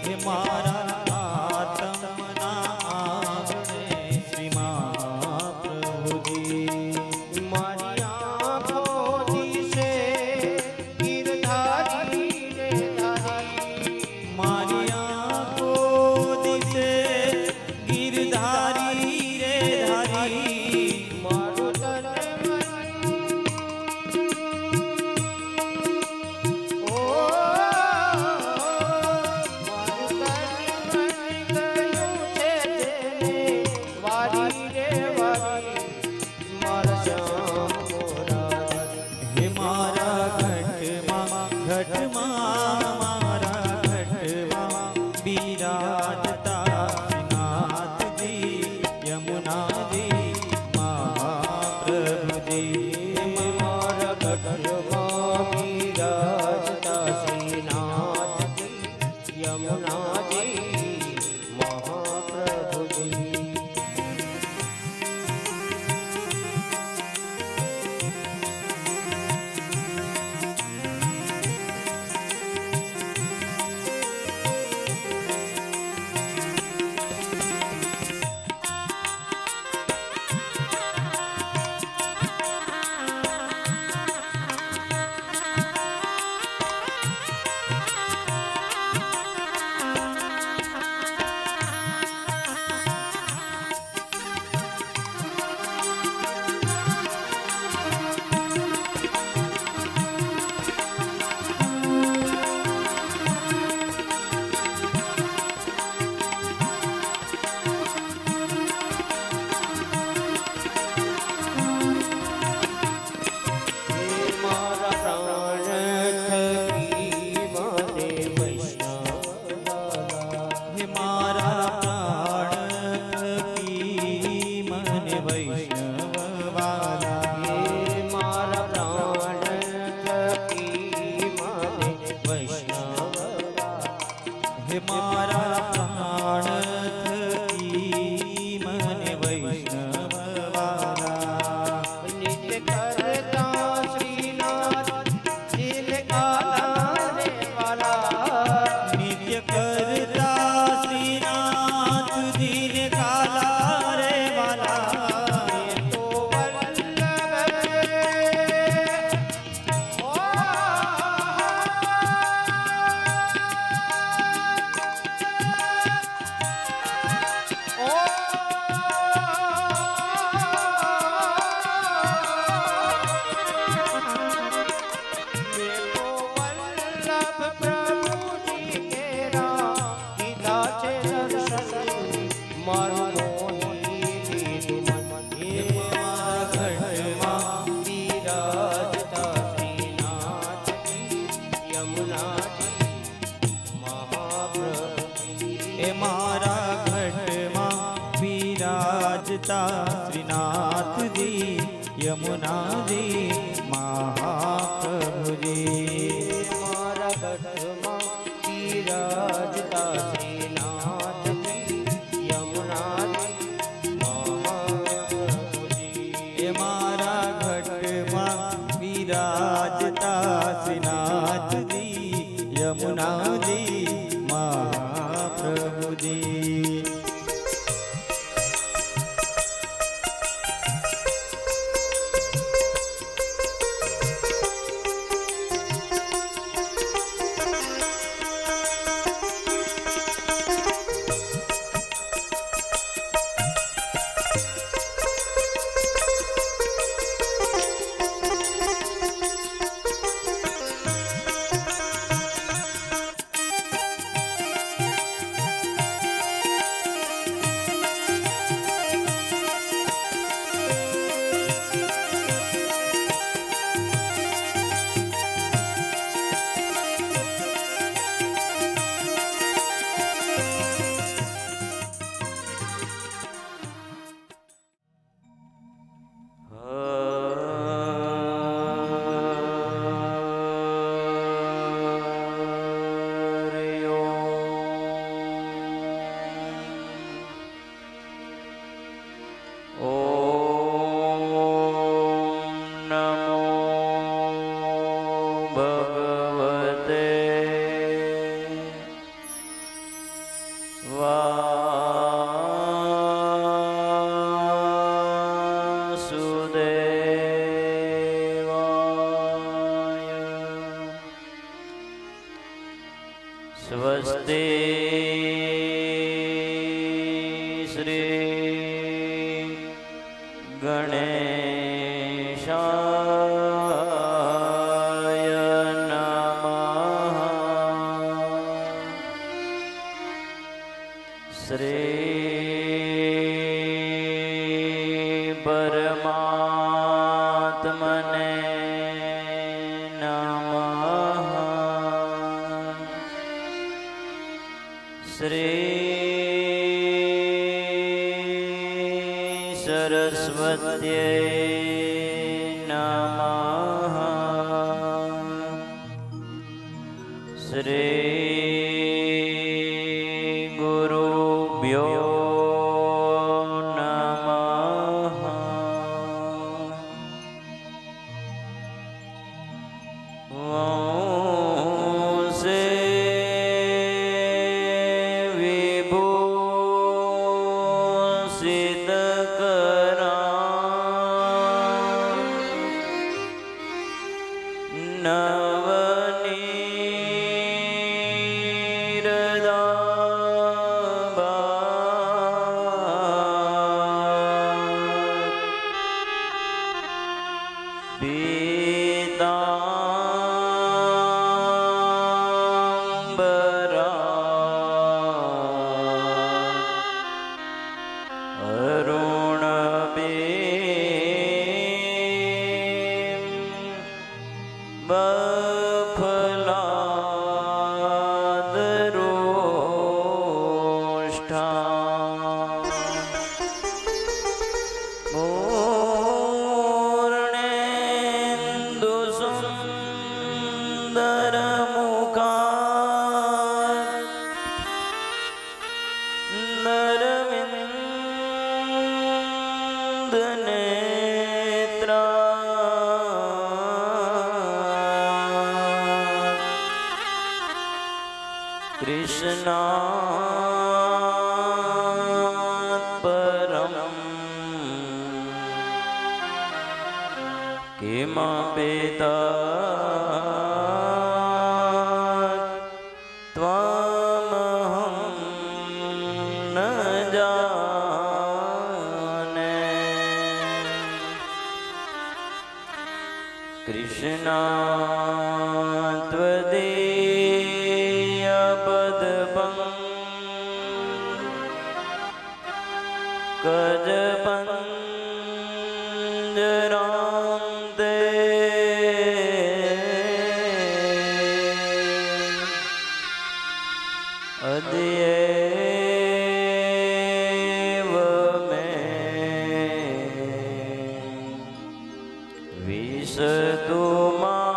હે મારા આત્મના આંગણે શ્રી મહાપ્રભુજી મારી આંખો દિશે ગિરધારી રે ધારી મારી આંખો દિશે ગિરધારી રે ધારી મારું તન મન ઓ મારું તન મન ગયું છે તેને વારી રે વારી મારા શ્યામ મોરા હે મારા ઘટમાં મારા ઘટમાં બિરાજતા શ્રીનાથજી યમુનાજી મહાપ્રભુજી મારા ગઢમાં બિરાજતા શ્રીનાથજી યમુનાજી મહાપ્રભુજી હે મારા પ્રાણ થકી મને વૈષ્ણવવાલા મારા પ્રાણ થકી મને વૈષ્ણવ હે મારા પ્રાણ થકી મને વૈષ્ણવવાલા નિત્ય કરતા શ્રીનાથ દિલ કાલા રે વાલા નિત્ય કરતા શ્રીનાથ દિન કાલા રે વાલા તો વલ્લભ ઓ વલ્લભ પ્રભુજી કેરા દીધા છે દર્શન મારું મોહી લીધું મન હે મારા ઘટમાં બિરાજતા શ્રીનાથજી યમુનાજી મહાપ્રભુજી એ મારા ઘટમાં બિરાજતા શ્રીનાથજી યમુનાજી મહાપ્રભુજી મારા ગઢમાં બિરાજતા શ્રીનાથજી યમુનાજી મહાપ્રભુજી એ મારા ઘટમાં બિરાજતા શ્રીનાથજી યમુનાજી મહાપ્રભુજી વાસુદેવાય. સ્વસ્તિ શ્રી ગણેશાય નમઃ. શ્રી પરમાત્મને નમઃ. શ્રી સરસ્વત્यै નમઃ. શ્રી ગુરુભ્યો નમઃ. વંશે કૃષ્ણાત પરમ કિમા પેતા ત્વમહં ન જાને. કૃષ્ણાત ત્વદીય પદપં કજપંજરાંતે અદ્યેવ મે વિશતુ માં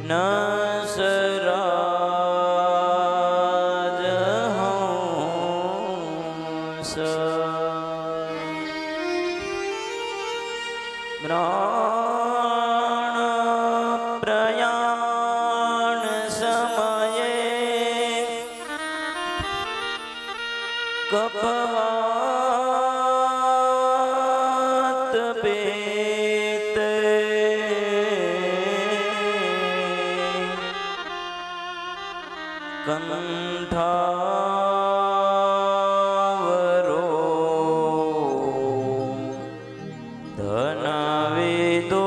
નસરાજહંસ. પ્રાણ પ્રયાણ સમયે કપવાત પેતે કંઠાવરો ધનવિદો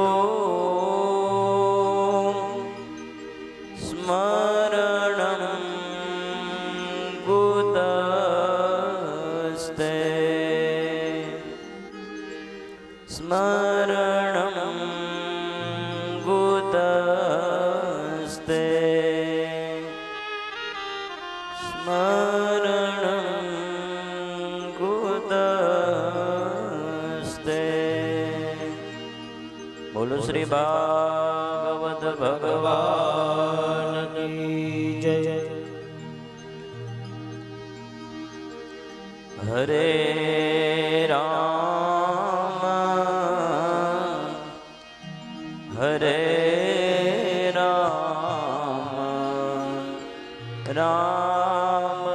સ્મરણં કુતસ્તે. સ્મરણં કુતસ્તે. સ્મરણં કુતસ્તે. બોલો શ્રી ભાગવત ભગવાન કી જય. હરે રામ હરે રામ રામ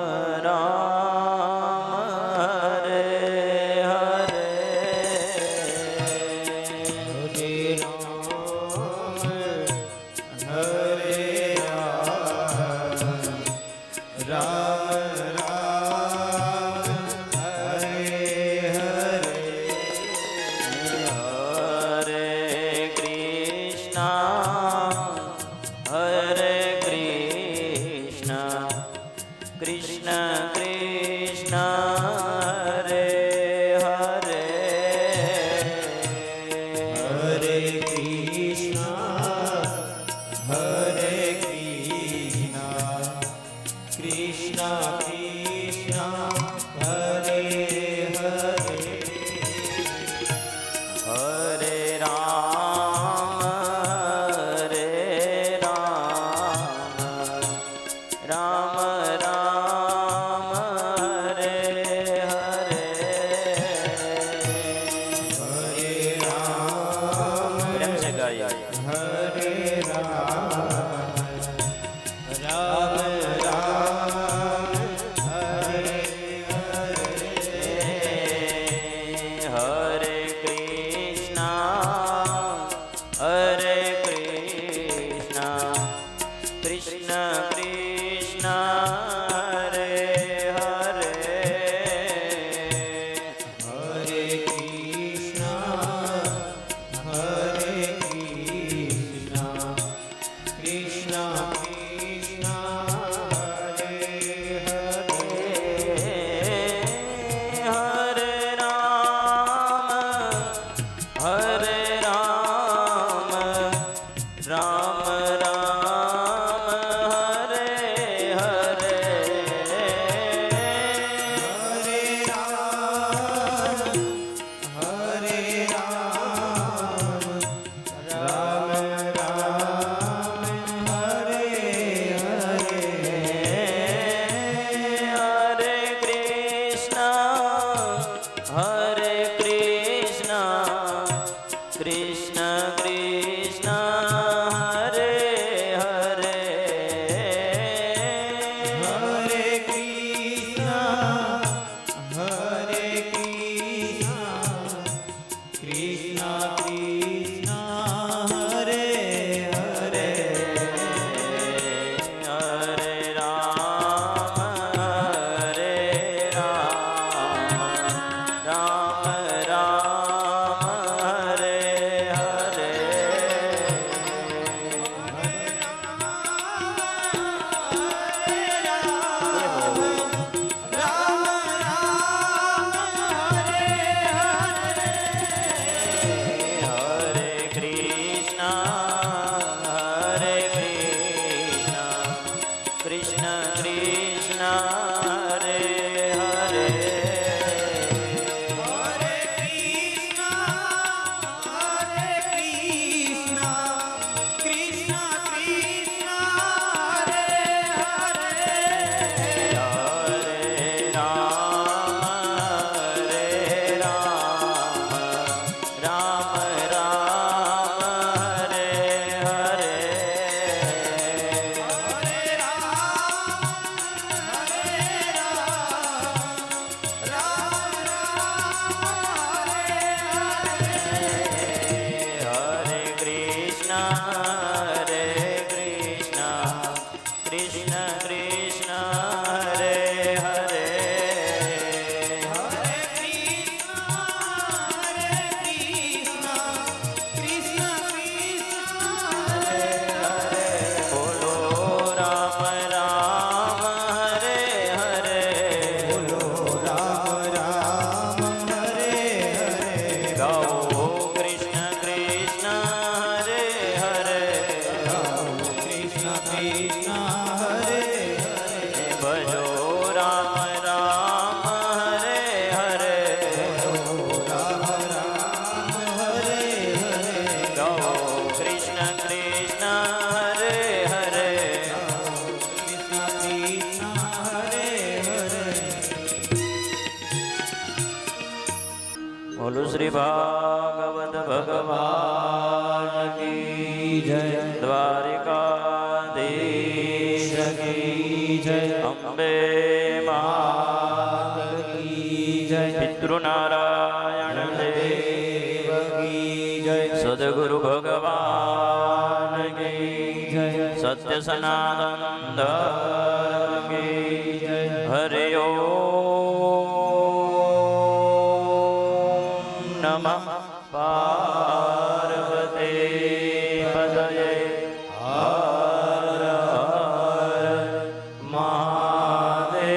રામ હરે હરે કૃષ્ણ કૃષ્ણ હરે હરે હરે કૃષ્ણ હરે કૃષ્ણ કૃષ્ણ કૃષ્ણ હરે હરે હરે રામ હરે રામ રામ રામ હરે હરે પ્રેમ से गाइए હરે રામ રામ રામ હરે હરે કૃષ્ણ હરે કૃષ્ણ કૃષ્ણ કૃષ્ણ હરે હરે હરે કૃષ્ણ હરે કૃષ્ણ કૃષ્ણ કૃષ્ણ હરે હરે હરે રામ રામ રામ હરે હરે હરે રામ હરે રામ રામ રામ હરે હરે હરે કૃષ્ણ હરે કૃષ્ણ કૃષ્ણ કૃષ્ણ હરે હરે હરે કૃષ્ણ હરે કૃષ્ણ કૃષ્ણ કૃષ્ણ હરે હરે હરે રામ હરે રામ રામ રામ હરે હરે હરે કૃષ્ણ હરે કૃષ્ણ કૃષ્ણ કૃષ્ણ હરે હરે હરે રામ હરે રામ રામ રામ હરે હરે હરે કૃષ્ણ હરે કૃષ્ણ કૃષ્ણ કૃષ્ણ હરે હરે બોલો રામ રામ હરે હરે ગાઓ કૃષ્ણ કૃષ્ણ હરે હરે ભજો રામ રામ હરે હરે ગાઓ કૃષ્ણ કૃષ્ણ હરે હરે બોલો શ્રી ભાગવત ભગવાન કી જય દ્વારિકાધીશ કી જય અંબે માત કી જય પિતૃનારાયણ દેવ કી જય સદગુરુ ભગવાન કી જય સત્ય સનાતન ધર્મ કી જય હરિ ઓમ નમઃ પાર્વતી પતયે હર હર મહાદેવ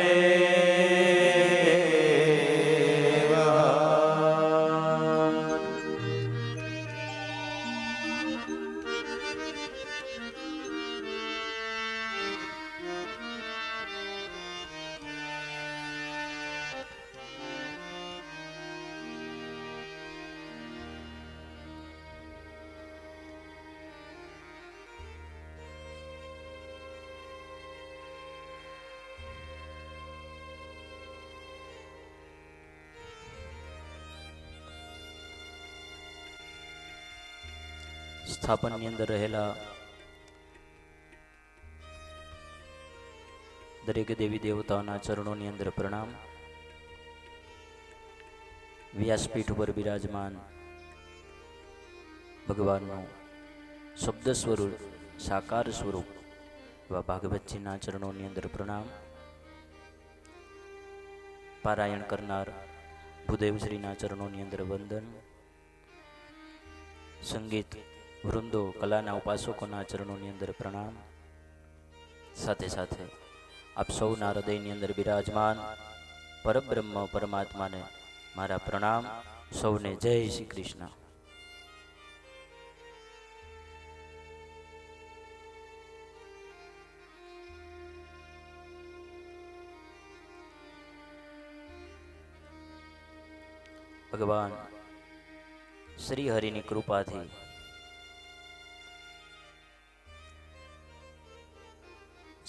સ્થાપનની અંદર રહેલા દરેક દેવી દેવતાઓના ચરણોની અંદર પ્રણામ. વ્યાસપીઠ ઉપર બિરાજમાન ભગવાનનું શબ્દ સ્વરૂપ સાકાર સ્વરૂપ એવા ભાગવતજીના ચરણોની અંદર પ્રણામ. પારાયણ કરનાર ભૂદેવશ્રીના ચરણોની અંદર વંદન. સંગીત વૃંદો કલાના ઉપાસકોના ચરણોની અંદર પ્રણામ. સાથે સાથે આપ સૌના હૃદયની અંદર બિરાજમાન પરબ્રહ્મ પરમાત્માને મારા પ્રણામ. સૌને જય શ્રી કૃષ્ણ. ભગવાન શ્રી હરિની કૃપાથી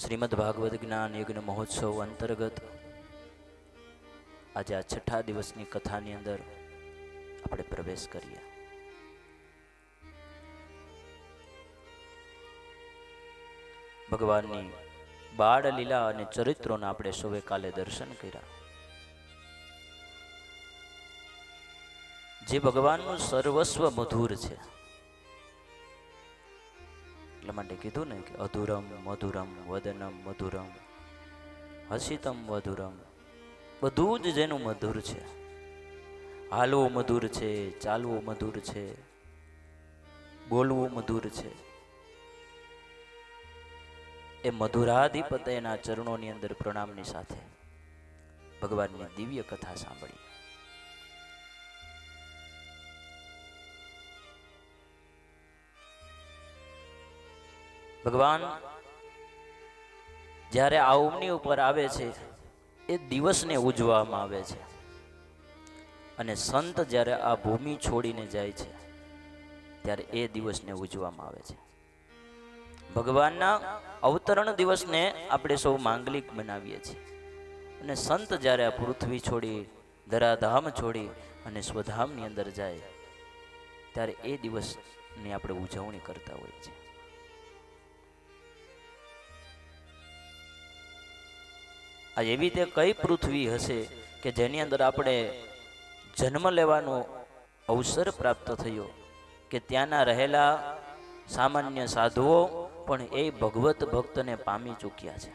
શ્રીમદ ભાગવત જ્ઞાન યજ્ઞ મહોત્સવ અંતર્ગત આજે આ 6થા દિવસની કથાની અંદર આપણે પ્રવેશ કરીએ. ભગવાનની બાળ લીલા અને ચરિત્રોના આપણે સૌએ કાલે દર્શન કર્યા. જે ભગવાનનું સર્વસ્વ મધુર છે, એટલા માટે કીધું ને કે અધુરમ મધુરમ વદનમ મધુરમ હસિતમ મધુરમ. બધું જ જેનું મધુર છે. હાલવું મધુર છે, ચાલવું મધુર છે, બોલવું મધુર છે. એ મધુરાધિપતયના ચરણોની અંદર પ્રણામની સાથે ભગવાનની દિવ્ય કથા સાંભળી. ભગવાન જ્યારે આ ઓમની ઉપર આવે છે એ દિવસને ઉજવવામાં આવે છે, અને સંત જ્યારે આ ભૂમિ છોડીને જાય છે ત્યારે એ દિવસને ઉજવવામાં આવે છે. ભગવાનના અવતરણ દિવસને આપણે સૌ માંગલિક બનાવીએ છીએ, અને સંત જ્યારે આ પૃથ્વી છોડી ધરાધામ છોડી અને સ્વધામની અંદર જાય ત્યારે એ દિવસની આપણે ઉજવણી કરતા હોઈએ છીએ. આ એવી તે કઈ પૃથ્વી હશે કે જેની અંદર આપણે જન્મ લેવાનો અવસર પ્રાપ્ત થયો કે ત્યાંના રહેલા સામાન્ય સાધુઓ પણ એ ભગવત ભક્તને પામી ચૂક્યા છે.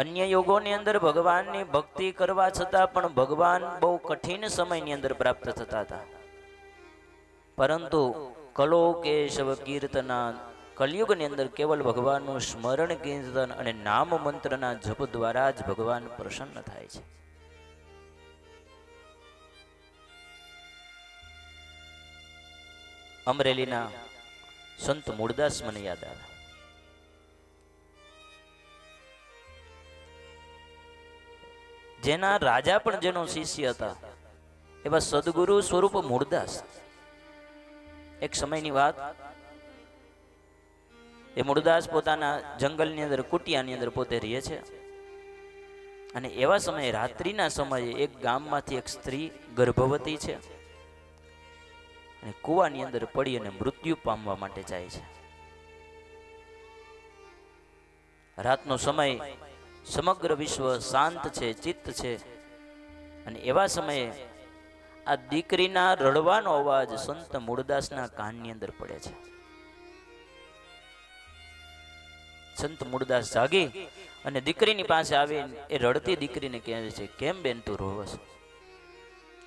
અન્ય યોગોની અંદર ભગવાનની ભક્તિ કરવા છતાં પણ ભગવાન બહુ કઠિન સમયની અંદર પ્રાપ્ત થતા હતા, પરંતુ કલો કેશવ કીર્તના કલયુગની અંદર કેવલ ભગવાનનું સ્મરણ કીર્તન અને નામ મંત્રના જપ દ્વારા જ ભગવાન પ્રસન્ન થાય છે. અમરેલીના સંત મૂળદાસ મને યાદ આવે. જેના રાજા પણ જેનો શિષ્ય હતા એવા સદગુરુ સ્વરૂપ મૂળદાસ. એક સમયની વાત, એ મૂળદાસ પોતાના જંગલની અંદર કુટિયાની અંદર પોતે રહે છે, અને એવા સમયે રાત્રિના સમયે એક ગામમાંથી એક સ્ત્રી ગર્ભવતી છે અને કૂવાની અંદર પડી અને મૃત્યુ પામવા માટે જાય છે. રાતનો સમય, સમગ્ર વિશ્વ શાંત છે, ચિત્ત છે, અને એવા સમયે આ દીકરીના રડવાનો અવાજ સંત મૂળદાસના કાનની અંદર પડે છે. સંત મૂળદાસ જાગી અને દીકરીની પાસે આવી એ રડતી દીકરીને કહે છે, કેમ બેન તું રોવસ?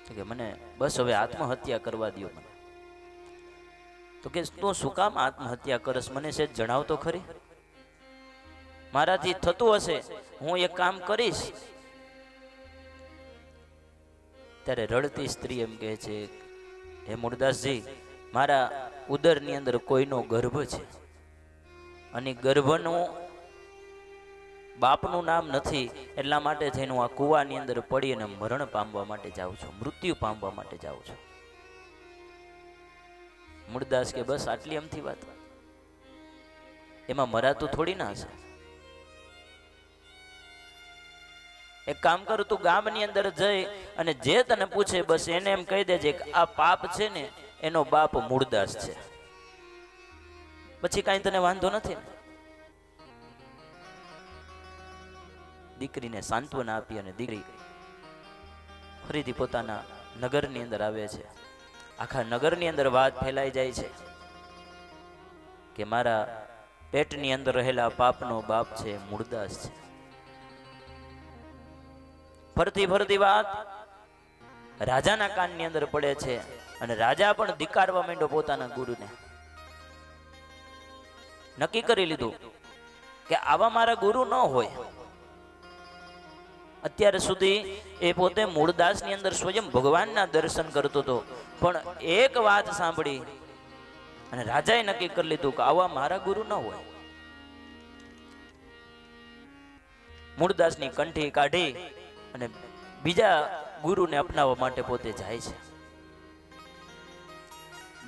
કે મને બસ હવે આત્મહત્યા કરવા દો મને. તો કે તું શું કામ આત્મહત્યા કરસ? મને સેજ જણાવ તો ખરી. મારાથી થતું હશે, હું એક કામ કરીશ. ત્યારે રડતી સ્ત્રી એમ કહે છે, હે મૂળદાસજી, મારા ઉદરની અંદર કોઈનો ગર્ભ છે અને ગર્ભનું બાપનું નામ નથી, એટલા માટે થઈને હું આ કૂવાની અંદર પડી અને મરણ પામવા માટે જાઉં છું, મૃત્યુ પામવા માટે જાઉં છું. મૂળદાસ કે બસ આટલી અમથી વાત? એમાં મરાતું થોડી ના હશે. એક કામ કર, તું ગામની અંદર જઈ અને જે તને પૂછે બસ એને એમ કહી દેજે કે આ પાપ છે ને એનો બાપ મૂળદાસ છે. પછી કાંઈ તને વાંધો નથી ને? દીકરીને સાંત્વના આપી અને દીકરી ફરીથી પોતાના નગરની અંદર આવે છે. આખા નગરની અંદર વાત ફેલાઈ જાય છે કે મારા પેટની અંદર રહેલા પાપનો બાપ છે મૂળદાસ છે. ફરતી ફરતી વાત રાજાના કાનની અંદર પડે છે અને રાજા પણ ધિક્કારવા માંડ્યો પોતાના ગુરુને. નક્કી કરી લીધું કે આવા મારા ગુરુ ન હોય. અત્યાર સુધી એ પોતે મૂળદાસની અંદર સ્વયં ભગવાનના દર્શન કરતો હતો, પણ એક વાત સાંભળી અને રાજાએ નક્કી કરી લીધું કે આવા મારા ગુરુ ન હોય. મૂળદાસની કંઠી કાઢી અને બીજા ગુરુને અપનાવવા માટે પોતે જાય છે.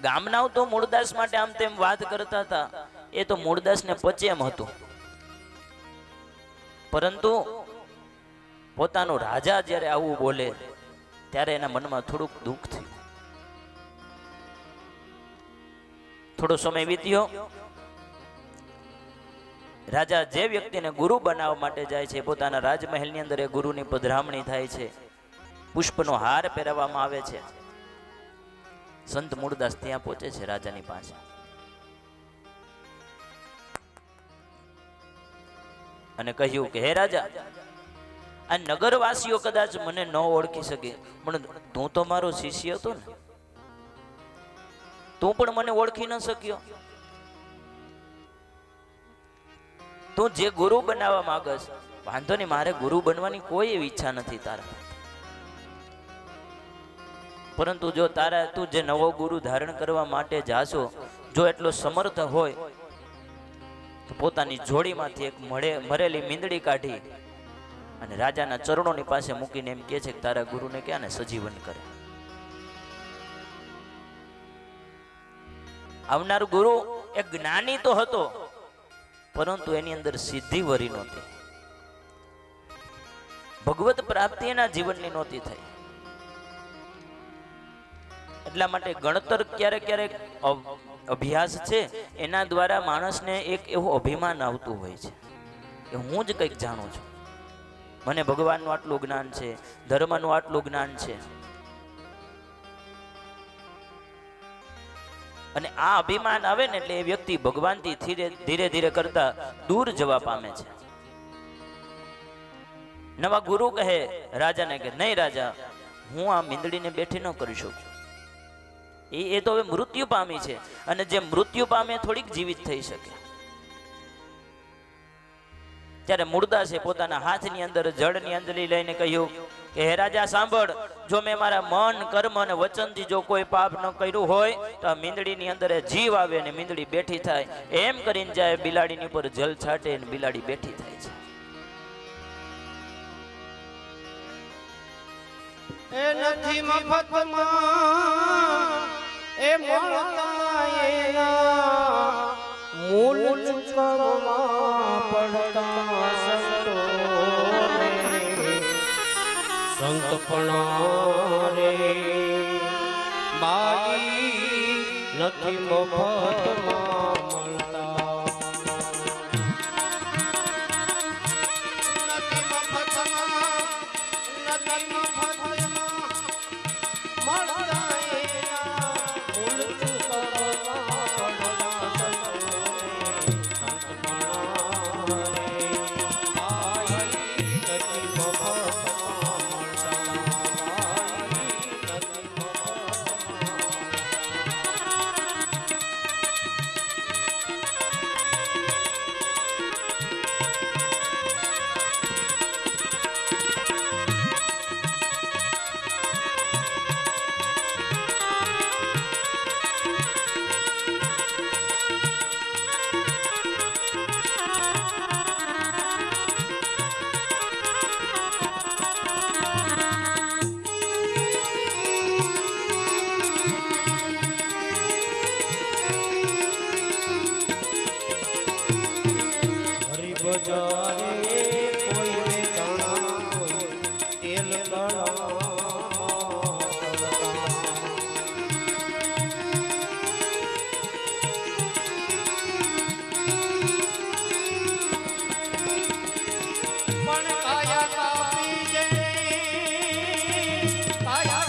ગામનાઓ તો મૂળદાસ માટે આમ તેમ વાત કરતા હતા, એ તો મૂળદાસને પચે એમ હતું. પરંતુ પોતાનો રાજા જ્યારે આવું બોલે ત્યારે એના મનમાં થોડુંક દુઃખ થયું. થોડો સમય વીત્યો. રાજા જે વ્યક્તિને ગુરુ બનાવવા માટે જાય છે, પોતાના રાજમહેલની અંદર એ ગુરુની પધરામણી થાય છે, પુષ્પનો હાર પહેરાવવામાં આવે છે. સંત મૂળદાસ ત્યાં પહોંચે છે રાજાની પાસે. અને કહ્યું કે હે રાજા, આ નગરવાસીઓ કદાચ મને ન ઓળખી શકે, પણ તું તો મારો શિષ્ય હતો ને, તું પણ મને ઓળખી ન શક્યો. તું જે ગુરુ બનાવવા માંગસ, વાંધો નહીં, મારે ગુરુ બનવાની કોઈ એવી ઈચ્છા નથી તારા. પરંતુ જો તું જે નવો ગુરુ ધારણ કરવા માટે જાશો, જો એટલો સમર્થ હોય તો પોતાની જોડીમાંથી એક મરેલી મીંદડી કાઢી અને રાજાના ચરણોની પાસે મૂકીને એમ કહે છે કે તારા ગુરુને ક્યાં ને સજીવન કરે. આવનાર ગુરુ એક જ્ઞાની તો હતો, પરંતુ એની અંદર સિદ્ધિ વરી નહોતી. ભગવત પ્રાપ્તિ એના જીવનની નહોતી થઈ. એટલા માટે ગણતર ક્યારેક ક્યારેક અભ્યાસ છે, એના દ્વારા માણસને એક એવું અભિમાન આવતું હોય છે કે હું જ કંઈક જાણું છું, મને ભગવાનનું આટલું જ્ઞાન છે, ધર્મનું આટલું જ્ઞાન છે. અને આ અભિમાન આવે ને એટલે એ વ્યક્તિ ભગવાનથી ધીરે ધીરે કરતા દૂર જવા પામે છે. નવા ગુરુ કહે રાજાને કે નહીં રાજા, હું આ મીંદડીને બેઠી ન કરી શકું. એ તો હવે મૃત્યુ પામી છે, અને જે મૃત્યુ પામે થોડીક જીવિત થઈ શકે. ત્યારે મૂળદાસે પોતાના હાથની અંદર જળની અંજલિ લઈને કહ્યું કે હે રાજા સાંભળ, જો મેં મારા મન, કર્મ અને વચનથી જો કોઈ પાપ ન કર્યું હોય તો આ મીંદડીની અંદર જીવ આવે અને મીંદડી બેઠી થાય. એમ કરીને જાય બિલાડીની ઉપર જલ છાંટે અને બિલાડી બેઠી થાય છે. એ નથી મફતમાં એ મળતા એના મૂળ ચૂકવવા પડતા સંતોને. સંતપણા રે બાઈ નથી મફતમાં મળતા. બજારે કોઈ ચણા કોઈ તેલ કળામાં પણ કાયા કાપી જઈ કાયા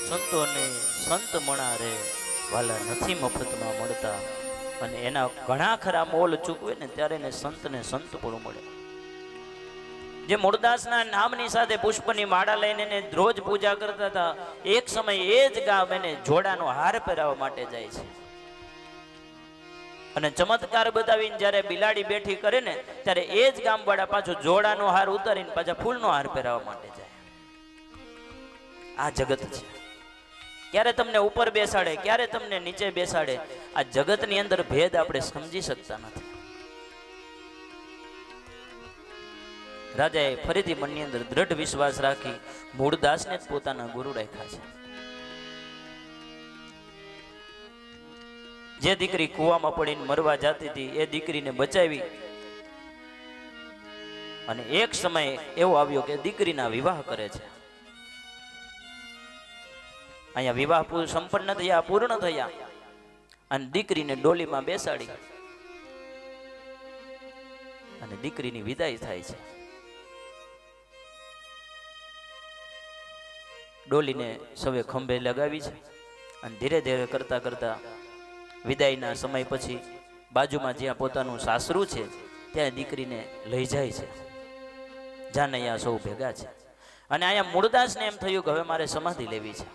સંતોને સંત મણા રે વાલા નથી મફતમાં મળતા. અને એના ઘણા ખરા મોલ ચૂકવે ને ત્યારે એને સંતને સંત પણ મળે. જે મૂળદાસના નામની સાથે પુષ્પની માળા લઈને એને રોજ પૂજા કરતા હતા, એક સમય એ જ ગામ એને જોડાનો હાર પહેરાવવા માટે જાય છે. અને ચમત્કાર બતાવીને જ્યારે બિલાડી બેઠી કરે ને ત્યારે એ જ ગામવાળા પાછો જોડાનો હાર ઉતારીને પાછા ફૂલનો હાર પહેરાવવા માટે જાય. આ જગત છે. ક્યારે તમને ઉપર બેસાડે, ક્યારે તમને નીચે બેસાડે, આ જગતની અંદર ભેદ આપણે સમજી શકતા નથી. રાજાએ ફરીથી મનની અંદર દ્રઢ વિશ્વાસ રાખી મૂળદાસને જ પોતાના ગુરુ રાખ્યા છે. જે દીકરી કૂવામાં પડીને મરવા જતી હતી એ દીકરીને બચાવી. અને એક સમય એવો આવ્યો કે દીકરીના વિવાહ કરે છે. અહીંયા વિવાહ સંપન્ન થયા, પૂર્ણ થયા, અને દીકરીને ડોલીમાં બેસાડી અને દીકરીની વિદાય થાય છે. ડોલીને સવે ખંભે લગાવી છે અને ધીરે ધીરે કરતા કરતા વિદાયના સમય પછી બાજુમાં જ્યાં પોતાનું સાસરું છે ત્યાં દીકરીને લઈ જાય છે. જાનૈયા સૌ ભેગા છે. અને અહીંયા મૂળદાસને એમ થયું કે હવે મારે સમાધિ લેવી છે.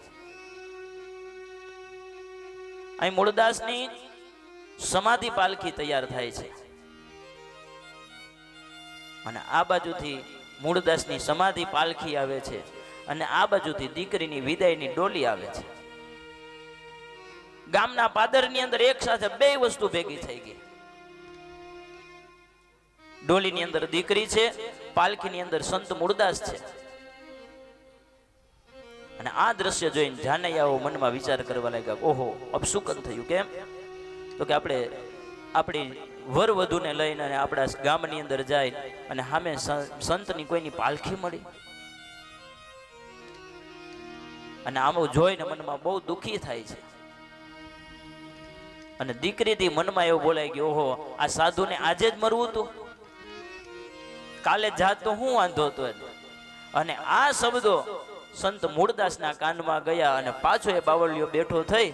અહીં મૂળદાસની સમાધિ પાલખી તૈયાર થાય છે. અને આ બાજુથી મૂળદાસની સમાધિ પાલખી આવે છે અને આ બાજુથી દીકરીની વિદાયની ડોલી આવે છે. ગામના પાદરની અંદર એક સાથે બે વસ્તુ ભેગી થઈ ગઈ. ડોલીની અંદર દીકરી છે, પાલખીની અંદર સંત મૂળદાસ છે. અને આ દ્રશ્ય જોઈને જાનૈયાઓ મનમાં વિચાર કરવા લાગ્યા, ઓહો અપશુકન થયું. કેમ? તો કે આપણે આપણી વર વધુને લઈને અને આપણા ગામની અંદર જાય અને સામે સંતની કોઈની પાલખી મળી. અને આમ જોઈને મનમાં બહુ દુઃખી થાય છે. અને દીકરીથી મનમાં એવું બોલાય કે ઓહો આ સાધુને આજે જ મરવું હતું, કાલે જાત તો હું વાંધો હતો. અને આ શબ્દો સંત મૂળદાસના કાનમાં ગયા અને પાછો એ બાવળિયો બેઠો થઈ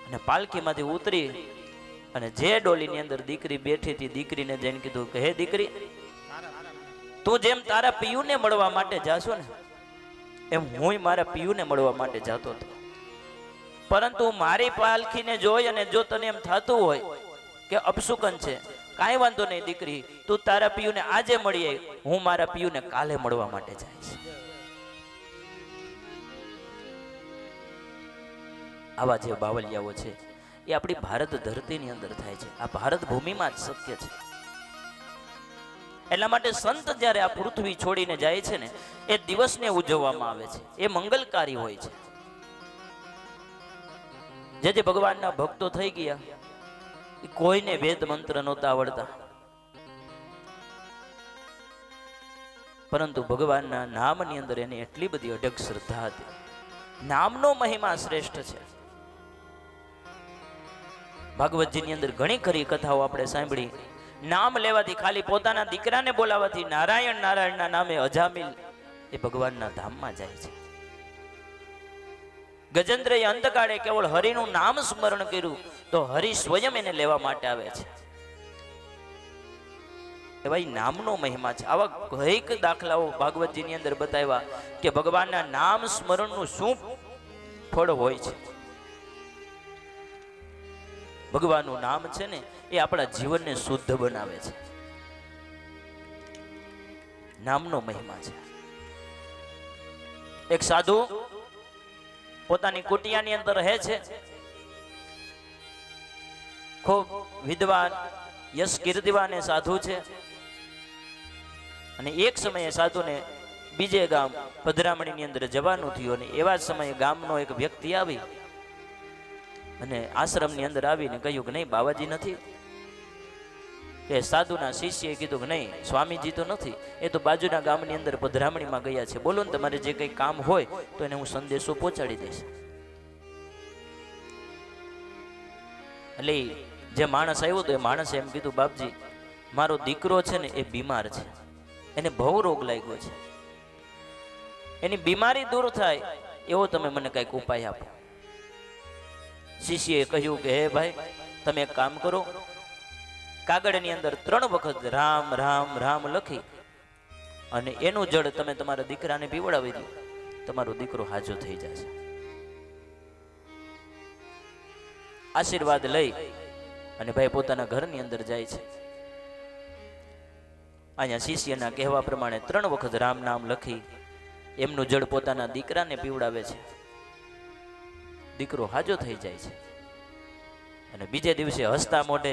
અને પાલખીમાંથી ઉતરી અને જે ડોલીની અંદર દીકરી બેઠી હતી દીકરીને જઈને કીધું કે હે દીકરી, તું જેમ તારા પિયુને મળવા માટે જાશો ને એમ હું મારા પિયુને મળવા માટે જાતો હતો. પરંતુ મારી પાલખીને જોઈ અને જો તને એમ થતું હોય કે અપશુકન છે, કાંઈ વાંધો નહીં દીકરી, તું તારા પિયુને આજે મળીએ, હું મારા પિયુને કાલે મળવા માટે જઈશ. આવા જે બાવલિયાઓ છે એ આપણી ભારત ધરતીની અંદર થાય છે. આ ભારત ભૂમિમાં જ શક્ય છે. એટલા માટે સંત જ્યારે આ પૃથ્વી છોડીને જાય છે ને એ દિવસને ઉજવવામાં આવે છે. એ મંગલકારી હોય છે. જે ભગવાનના ભક્તો થઈ ગયા એ કોઈને વેદ મંત્ર નહોતા આવડતા, પરંતુ ભગવાનના નામની અંદર એની એટલી બધી અડગ શ્રદ્ધા હતી. નામનો મહિમા શ્રેષ્ઠ છે. ભાગવતજીની અંદર ઘણી ખરી કથાઓ આપણે સાંભળી. નામ લેવાથી, ખાલી પોતાના દીકરાને બોલાવાથી, નારાયણ નારાયણના નામે અજામિલ એ ભગવાનના ધામમાં જાય છે. ગજેન્દ્રએ અંતકાળે કેવળ હરિનું નામ સ્મરણ કર્યું તો હરિ સ્વયં એને લેવા માટે આવે છે. એ ભાઈ નામનો મહિમા છે. આવા કઈક દાખલાઓ ભાગવતજીની અંદર બતાવ્યા કે ભગવાનના નામ સ્મરણનું શું ફળ હોય છે. ભગવાનનું નામ છે ને એ આપણા જીવનને શુદ્ધ બનાવે છે. નામનો મહિમા છે. એક સાધુ પોતાની કુટિયાની અંદર રહે છે. ખૂબ વિદ્વાન યશ કીર્તિવાન સાધુ છે. અને એક સમયે સાધુને બીજે ગામ પધરામણીની અંદર જવાનું થયું અને એવા જ સમયે ગામનો એક વ્યક્તિ આવી અને આશ્રમની અંદર આવીને કહ્યું કે નહીં બાવાજી નથી. કે સાધુના શિષ્યએ કીધું કે નહીં સ્વામીજી તો નથી, એ તો બાજુના ગામની અંદર પધરામણીમાં ગયા છે. બોલો ને તમારે જે કંઈ કામ હોય તો એને હું સંદેશો પહોંચાડી દઈશ. એટલે જે માણસ આવ્યો તો એ માણસે એમ કીધું બાપજી મારો દીકરો છે ને એ બીમાર છે, એને બહુ રોગ લાગ્યો છે, એની બીમારી દૂર થાય એવો તમે મને કંઈક ઉપાય આપો. શિષ્યએ કહ્યું કે હે ભાઈ તમે એક કામ કરો, કાગળની અંદર 3 વખત રામ રામ રામ લખી અને એનું જળ તમે તમારા દીકરાને પીવડાવી દો, તમારો દીકરો હાજો થઈ જશે. આશીર્વાદ લઈ અને ભાઈ પોતાના ઘરની અંદર જાય છે. અહીંયા શિષ્યના કહેવા પ્રમાણે 3 વખત રામ નામ લખી એમનું જળ પોતાના દીકરાને પીવડાવે છે. દીકરો હાજો થઈ જાય છે. અને બીજે દિવસે હસતા મોઢે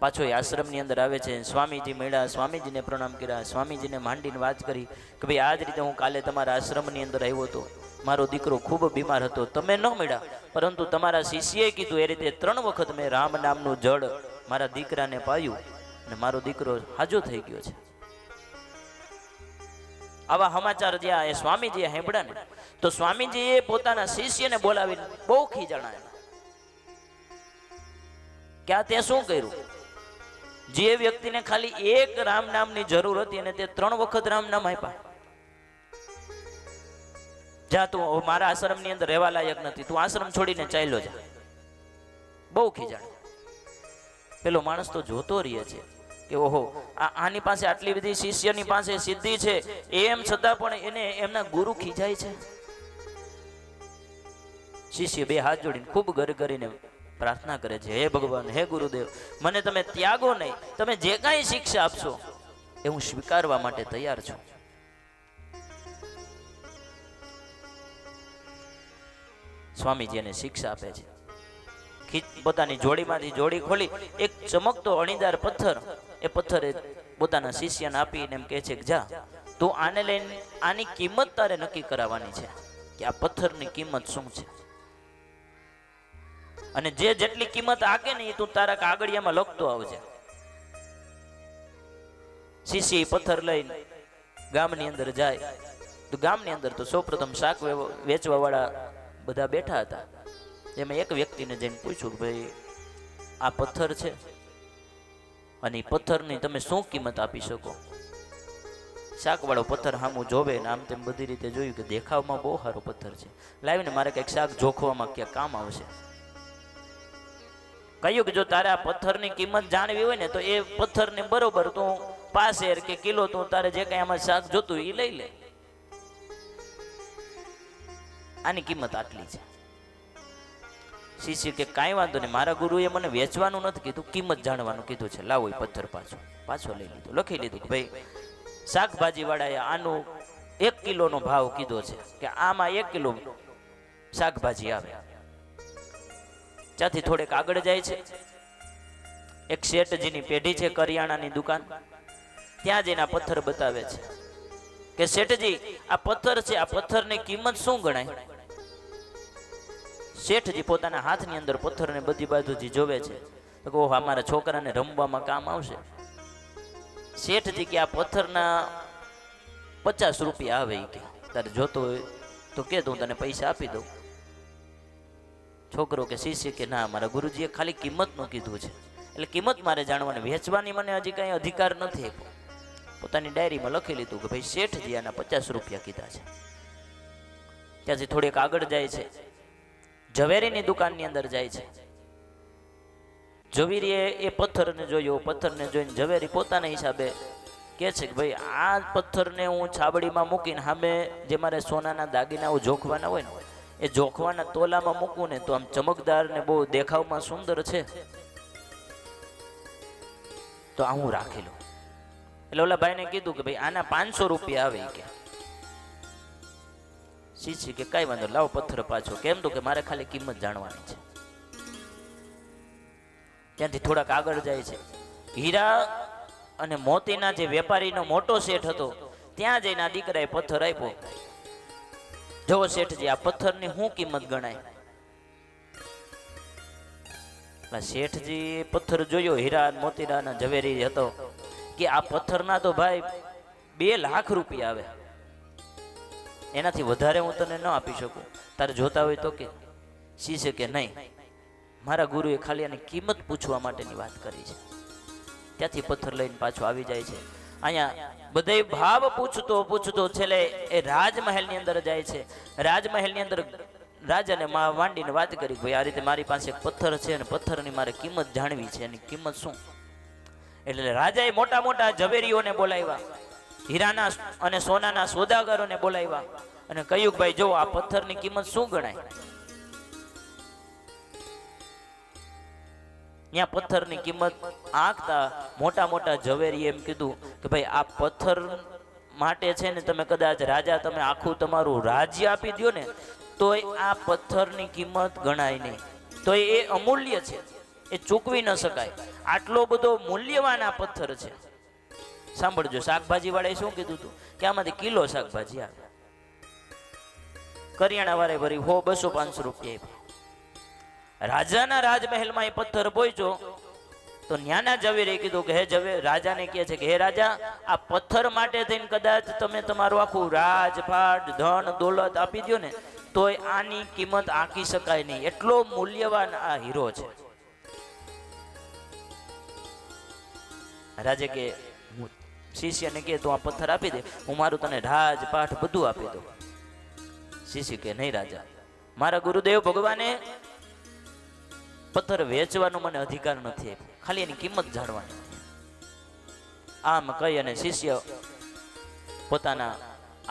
પાછો એ આશ્રમની અંદર આવે છે. સ્વામીજી મળ્યા, સ્વામીજીને પ્રણામ કર્યા, સ્વામીજીને માંડીને વાત કરી કે ભાઈ આ જ રીતે હું કાલે તમારા આશ્રમની અંદર આવ્યો હતો, મારો દીકરો ખૂબ બીમાર હતો, તમે ન મળ્યા, પરંતુ તમારા શિષ્યએ કીધું એ રીતે 3 વખત મેં રામ નામનું જળ મારા દીકરાને પાયું અને મારો દીકરો હાજો થઈ ગયો છે. આવા સમાચાર જ્યાં એ સ્વામીજીએ સાંભળ્યા ને તો સ્વામીજીએ પોતાના શિષ્યને બોલાવીને બહુ ખીજાણા કે આ તે શું કર્યું? જે વ્યક્તિને ખાલી એક રામ નામની જરૂર હતી અને તે 3 વખત રામ નામ આપ્યા. જા તું મારા આશ્રમની અંદર રહેવા લાયક નથી, તું આશ્રમ છોડીને ચાલ્યો જા. બહુ ખીજાણ. પેલો માણસ તો જોતો રહે છે કે ઓહો આની પાસે આટલી બધી શિષ્યની પાસે સિદ્ધિ છે, એમ છતાં પણ એને એમના ગુરુ ખીજાય છે. શિષ્ય 2 હાથ જોડીને ખૂબ ગરગરીને પ્રાર્થના કરે છે, હે ભગવાન, હે ગુરુદેવ, મને તમે ત્યાગો નહીં, તમે જે કાંઈ શિક્ષા આપશો એ હું સ્વીકારવા માટે તૈયાર છું. સ્વામીજી એને શિક્ષા આપે છે. પોતાની જોડીમાંથી જોડી ખોલી એક ચમકતો અણીદાર પથ્થર, એ પથ્થરે પોતાના શિષ્યને આપીને એમ કહે છે કે જા તું આને લઈને આની કિંમત તારે નક્કી કરાવવાની છે કે આ પથ્થરની કિંમત શું છે, અને જે જેટલી કિંમત આકે ને એ તું તારા કાગળિયામાં લખતો આવજે. શિષ્ય પથ્થર લઈને ગામની અંદર જાય તો ગામની અંદર તો સૌપ્રથમ શાક વેચવા વાળા બધા બેઠા હતા. એમાં એક વ્યક્તિને જઈને પૂછ્યું કે ભાઈ આ પથ્થર છે અને એ પથ્થરની તમે શું કિંમત આપી શકો? શાકવાળો પથ્થર સામું જોવે ને આમ તેમ બધી રીતે જોયું કે દેખાવમાં બહુ સારો પથ્થર છે, લાવીને મારે કંઈક શાક જોખવામાં ક્યાં કામ આવશે. કહ્યું કે જો તારે આ પથ્થરની કિંમત જાણવી હોય ને તો એ પથ્થરને બરોબર તું 5 શેર કે કિલો તું તારે જે કઈ આમાં શાક જોતું એ લઈ લે, આની કિંમત આટલી છે. શિષ્ય કે કાંઈ વાંધો નહીં, મારા ગુરુએ મને વેચવાનું નથી કીધું, કિંમત જાણવાનું કીધું છે, લાવો એ પથ્થર પાછો લઈ લીધો. લખી લીધું કે ભાઈ શાકભાજી વાળાએ આનું 1 કિલોનો ભાવ કીધો છે કે આમાં 1 કિલો શાકભાજી આવે. ત્યાંથી થોડેક આગળ જાય છે, એક શેઠજીની પેઢી છે, કરિયાણાની દુકાન, ત્યાં જઈને આ પથ્થર બતાવે છે કે શેઠજી આ પથ્થર છે, આ પથ્થરની કિંમત શું ગણાય? શેઠજી પોતાના હાથની અંદર પથ્થરને બધી બાજુથી જોવે છે તો ઓહ અમારા છોકરાને રમવામાં કામ આવશે. શેઠજી કે આ પથ્થરના 50 રૂપિયા આવે, કે તારે જોતો હોય તો કે હું તને પૈસા આપી દઉં. છોકરો કે શિષ્ય કે ના, મારા ગુરુજીએ ખાલી કિંમતનું કીધું છે, એટલે કિંમત મારે જાણવાની, વેચવાની મને હજી કઈ અધિકાર નથી આપ્યો. પોતાની ડાયરીમાં લખી લીધું કે ભાઈ શેઠજી આના 50 રૂપિયા કીધા છે. ત્યાંથી થોડીક આગળ જાય છે, ઝવેરીની દુકાનની અંદર જાય છે. ઝવેરીએ એ પથ્થરને જોયો, પથ્થરને જોઈને ઝવેરી પોતાના હિસાબે કહે છે કે ભાઈ આ પથ્થરને હું છાબડીમાં મૂકીને સામે જે મારે સોનાના દાગીનાઓ જોખવાના હોય ને એ જોખવાના તોલામાં મૂકું ને તો આમ ચમકદાર ને બહુ દેખાવમાં સુંદર છે, તો આ હું રાખી લઉં. એટલે ઓલા ભાઈને કીધું કે ભાઈ આના 500 રૂપિયા આવે કે. શીશી કે કઈ વાંધો, લાવો પથ્થર પાછો. કેમ તો કે મારે ખાલી કિંમત જાણવાની છે. ત્યાંથી થોડાક આગળ જાય છે, હીરા અને મોતીના જે વેપારીનો મોટો શેઠ હતો ત્યાં જઈને આ દીકરાએ પથ્થર આપ્યો. જો શેઠજી આ પથ્થરની શું કિંમત ગણાય? શેઠજી પથ્થર જોયો, હીરા મોતીના ઝવેરી હતો, કે આ પથ્થરના તો ભાઈ 2 લાખ રૂપિયા આવે, એનાથી વધારે હું તને ન આપી શકું, તારે જોતા હોય તો કે. શીશે કે નહીં, મારા ગુરુએ ખાલી આની કિંમત પૂછવા માટેની વાત કરી છે. ત્યાંથી પથ્થર લઈને પાછો આવી જાય છે. અહીંયા બધે ભાવ પૂછતો છેલ્લે એ રાજમહેલની અંદર જાય છે. રાજમહેલની અંદર રાજાને માંડીને વાત કરી, ભાઈ આ રીતે મારી પાસે એક પથ્થર છે અને પથ્થરની મારે કિંમત જાણવી છે, એની કિંમત શું? એટલે રાજાએ મોટા મોટા ઝવેરીઓને બોલાવ્યા, હીરાના અને સોનાના સોદાગરોને બોલાવ્યા અને કહ્યું કે ભાઈ જો આ પથ્થરની કિંમત શું ગણાય? ત્યાં પથ્થરની કિંમત આંકતા મોટા મોટા ઝવેરીએ એમ કીધું કે ભાઈ આ પથ્થર માટે છે ને તમે કદાચ રાજા તમે આખું તમારું રાજ્ય આપી દો ને તોય આ પથ્થરની કિંમત ગણાય નહીં, તો એ અમૂલ્ય છે, એ ચૂકવી ન શકાય. આટલો બધો મૂલ્યવાન આ પથ્થર છે. સાંભળજો, શાકભાજી વાળાએ શું કીધું હતું કે આમાંથી કિલો શાકભાજી આવે. કરિયાણા વાળાએ ભરી 100, 200, 500 રૂપિયા. રાજાના રાજમહેલમાં એ પથ્થર પહોંચ્યો તો ન્યાના ઝવેરે કીધું કે હે ઝવેર, રાજાને કહે છે કે હે રાજા, આ પથ્થર માટે થઈને કદાચ તમે તમારું આખું રાજપાટ ધન દોલત આપી દો ને તોય આની કિંમત આંકી શકાય નહીં, એટલો મૂલ્યવાન આ હીરો છે. રાજે કે શિષ્યને કે તું આ પથ્થર આપી દે, હું મારું તને રાજપાઠ બધું આપી દઉં. શિષ્ય કે નહીં રાજા, મારા ગુરુદેવ ભગવાને પથ્થર વેચવાનો મને અધિકાર નથી, ખાલી એની કિંમત જાણવાની. આમ કહી અને શિષ્ય પોતાના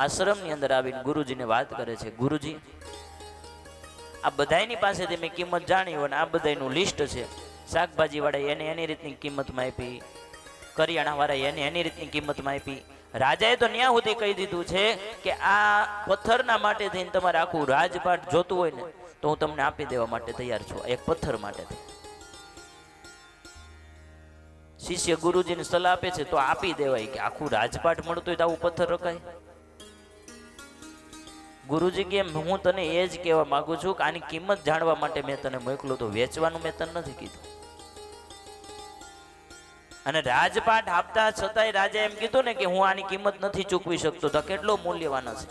આશ્રમની અંદર આવીને ગુરુજીને વાત કરે છે, ગુરુજી આ બધાની પાસેથી મેં કિંમત જાણી અને આ બધાનું લિસ્ટ છે. શાકભાજી વાળા એને એની રીતની કિંમતમાં આપી, કરિયાણા વાળા એને એની રીતની કિંમતમાં આપી. રાજાએ તો ન્યા સુધી કહી દીધું છે કે આ પથ્થરના માટે થઈને તમારે આખું રાજપાટ જોતું હોય ને તો હું તમને આપી દેવા માટે તૈયાર છું, એક પથ્થર માટે. શિષ્ય ગુરુજીને સલાહ આપે છે તો આપી દેવાય, કે આખું રાજપાટ મળતું હોય તો આવું પથ્થર રખાય? ગુરુજી કે હું તને એ જ કહેવા માંગુ છું કે આની કિંમત જાણવા માટે મેં તને મોકલો, તો વેચવાનું મેં તને નથી કીધું. અને રાજપાટ આપતા છતાંય રાજા એમ કીધું ને કે હું આની કિંમત નથી ચૂકવી શકતો, તો કેટલો મૂલ્યવાન છે.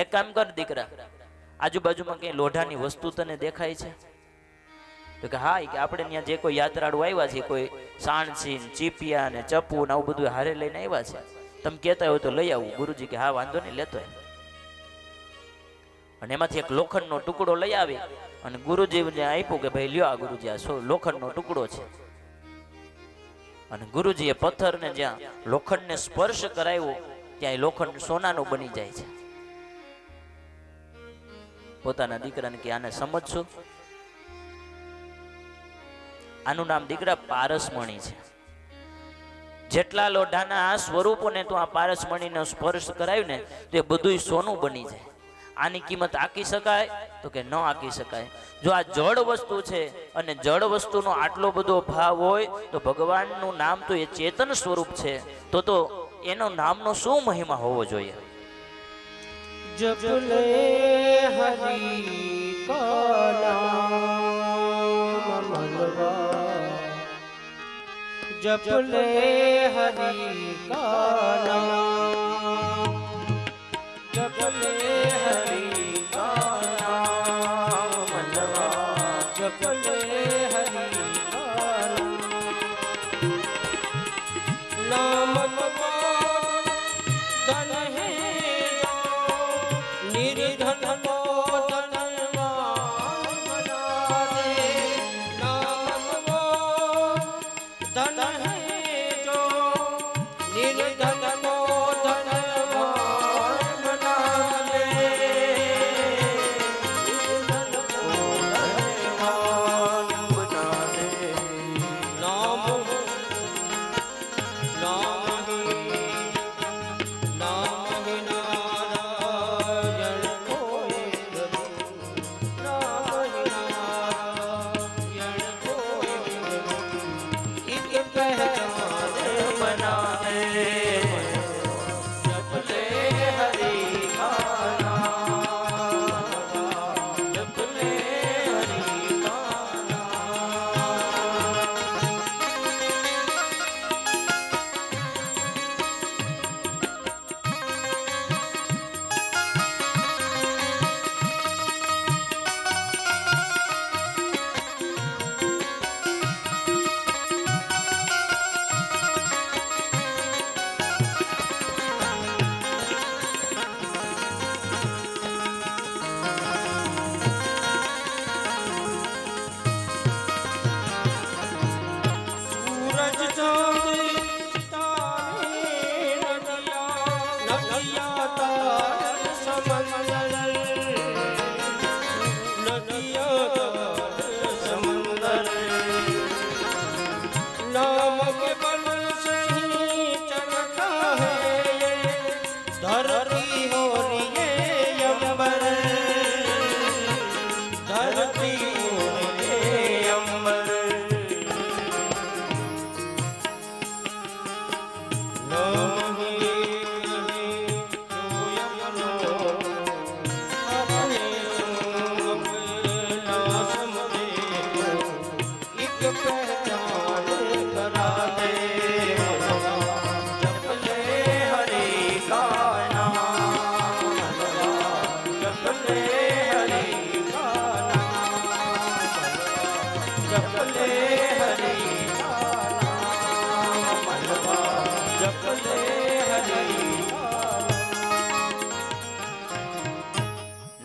એક કામ કર દીકરા, આજુબાજુમાં કઈ લોઢાની વસ્તુ તને દેખાય છે? તો કે હા, કે આપણે ત્યાં જે કોઈ યાત્રાળુ આવ્યા છે, કોઈ સાણસી ચીપિયા ને ચપ્પુ ને આવું બધું હારે લઈને આવ્યા છે, તમે કહેતા હોય તો લઈ આવું. ગુરુજી કે હા વાંધો નહીં, લેતો એમ. અને એમાંથી એક લોખંડનો ટુકડો લઈ આવી અને ગુરુજીને આપ્યું કે ભાઈ લ્યો આ ગુરુજી આ લોખંડનો ટુકડો છે. અને ગુરુજીએ પથ્થરને જ્યાં લોખંડને સ્પર્શ કરાવ્યો ત્યાં લોખંડ સોનાનું બની જાય છે. પોતાના દીકરાને કે આને સમજશો? આનું નામ દીકરા પારસમણી છે. જેટલા લોઢાના સ્વરૂપોને તો આ પારસમણીનો સ્પર્શ કરાવ્યું ને તો એ બધું સોનું બની જાય. આની કિંમત આંકી શકાય? તો કે ન આંકી શકાય. જો આ જળ વસ્તુ છે અને જળ વસ્તુનો આટલો બધો ભાવ હોય તો ભગવાનનું નામ તો એ ચેતન સ્વરૂપ છે, તો એનો નામનો શું મહિમા હોવો જોઈએ? जप ले हरि का नाम मनवा, जप ले हरि का नाम, जप ले हरि का नाम मनवा, जप ले हरि का नाम,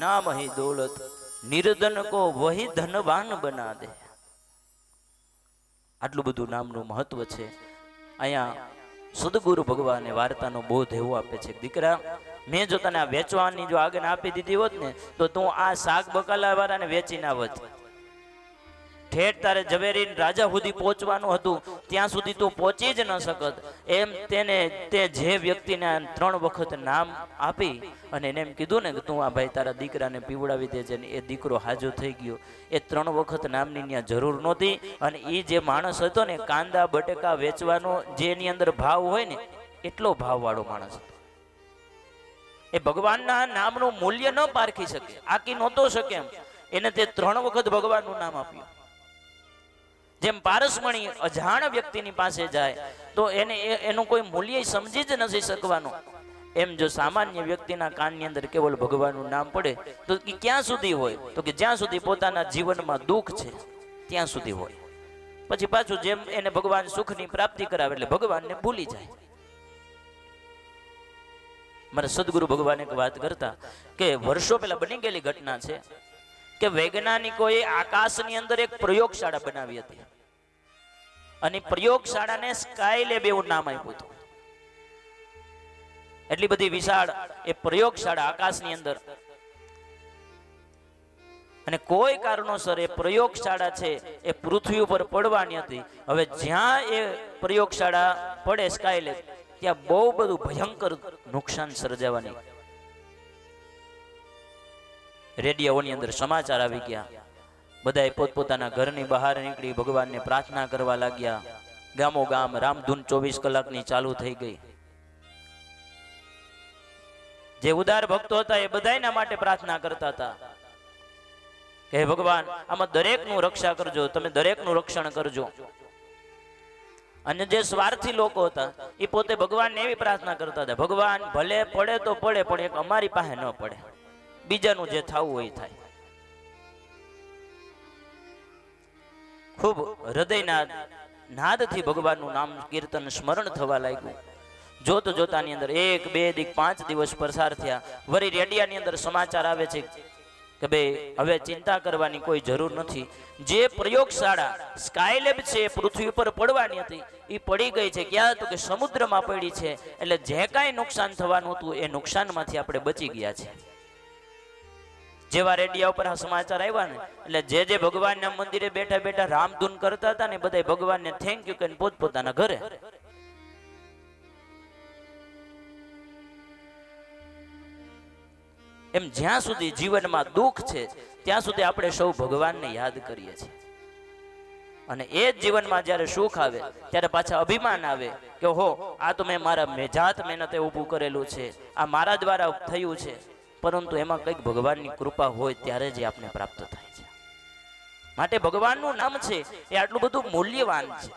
नाम ही दौलत निर्धन को वही धनवान बना दे. આટલું બધું નામનું મહત્વ છે. અહીંયા સદગુરુ ભગવાને વાર્તાનો બોધ એવો આપે છે, દીકરા મેં જો તને આ વેચવાની જો આજ્ઞા આપી દીધી હોત ને તો તું આ શાક બકાલા વાળાને વેચી ના હોત. ઠેઠ તારે ઝવેરી રાજા સુધી પહોંચવાનું હતું, ત્યાં સુધી તું પહોંચી જ ન શકત. એમ તેને તે જે વ્યક્તિને 3 વખત નામ આપી અને એને એમ કીધું ને કે તું આ ભાઈ તારા દીકરાને પીવડાવી દેજે, ને એ દીકરો હાજો થઈ ગયો. એ 3 વખત નામની ત્યાં જરૂર નહોતી. અને એ જે માણસ હતો ને કાંદા બટેકા વેચવાનો જે એની અંદર ભાવ હોય ને એટલો ભાવવાળો માણસ હતો. એ ભગવાનના નામનું મૂલ્ય ન પારખી શકે, આકી નહોતો શકે એમ. એને તે 3 વખત ભગવાનનું નામ આપ્યું. જેમ પારસમણી અજાણ વ્યક્તિની પાસે જાય તો એને એનું કોઈ મૂલ્ય સમજી જ નથી શકવાનો, એમ જો સામાન્ય વ્યક્તિના કાનની અંદર કેવલ ભગવાનનું નામ પડે તો ક્યાં સુધી હોય? તો કે જ્યાં સુધી પોતાના જીવનમાં દુઃખ છે ત્યાં સુધી હોય. પછી પાછું જેમ એને ભગવાન સુખની પ્રાપ્તિ કરાવે એટલે ભગવાનને ભૂલી જાય. મારા સદગુરુ ભગવાન એક વાત કરતા કે વર્ષો પહેલા બની ગયેલી ઘટના છે કે વૈજ્ઞાનિકોએ આકાશની અંદર એક પ્રયોગશાળા બનાવી હતી અને પ્રયોગશાળાને સ્કાય લેબ એવું નામ આપ્યું હતું. એટલી બધી વિશાળ એ પ્રયોગશાળા આકાશની અંદર, અને કોઈ કારણોસર એ પ્રયોગશાળા છે એ પૃથ્વી ઉપર પડવાની હતી. હવે જ્યાં એ પ્રયોગશાળા પડે સ્કાય લેબ ત્યાં બહુ બધું ભયંકર નુકસાન સર્જાવાની. રેડિયોની અંદર સમાચાર આવી ગયા. બધાએ પોતપોતાના ઘરની બહાર નીકળી ભગવાનને પ્રાર્થના કરવા લાગ્યા. ગામો ગામ રામધૂન 24 કલાકની ચાલુ થઈ ગઈ. જે ઉદાર ભક્તો હતા એ બધાના માટે પ્રાર્થના કરતા હતા કે હે ભગવાન, આમાં દરેકનું રક્ષા કરજો, તમે દરેકનું રક્ષણ કરજો. અને જે સ્વાર્થી લોકો હતા એ પોતે ભગવાનને એવી પ્રાર્થના કરતા હતા, ભગવાન ભલે પડે તો પડે પણ એક અમારી પાસે ન પડે, બીજાનું જે થવું હોય થાય. ખૂબ હૃદયના નાદથી ભગવાનનું નામ કીર્તન સ્મરણ થવા લાગ્યું. જોત જોતાની અંદર 1 2 દી 5 દિવસ પસાર થયા. વળી રેડિયાની અંદર સમાચાર આવે છે કે ભાઈ હવે ચિંતા કરવાની કોઈ જરૂર નથી. જે પ્રયોગશાળા સ્કાયલેબ છે પૃથ્વી ઉપર પડવાની હતી એ પડી ગઈ છે. ક્યાં? તો કે સમુદ્રમાં પડી છે. એટલે જે કાંઈ નુકસાન થવાનું હતું એ નુકસાનમાંથી આપણે બચી ગયા છે. જેવા રેડિયા ઉપર આ સમાચાર આવ્યા ને એટલે જે ભગવાનના મંદિરે બેઠા બેઠા રામધૂન કરતા હતા ને બધા ભગવાનને થેન્ક યુ કહીને પોતપોતાના ઘરે. એમ જ્યાં સુધી જીવનમાં દુઃખ છે ત્યાં સુધી આપણે સૌ ભગવાનને યાદ કરીએ છીએ. અને એ જ જીવનમાં જ્યારે સુખ આવે ત્યારે પાછા અભિમાન આવે કે હો આ તો મેં મારા જાત મહેનતે ઊભું કરેલું છે, આ મારા દ્વારા થયું છે. પરંતુ એમાં કંઈક ભગવાનની કૃપા હોય ત્યારે જ આપને પ્રાપ્ત થાય છે. માટે ભગવાનનું નામ છે એ આટલું બધું મૂલ્યવાન છે.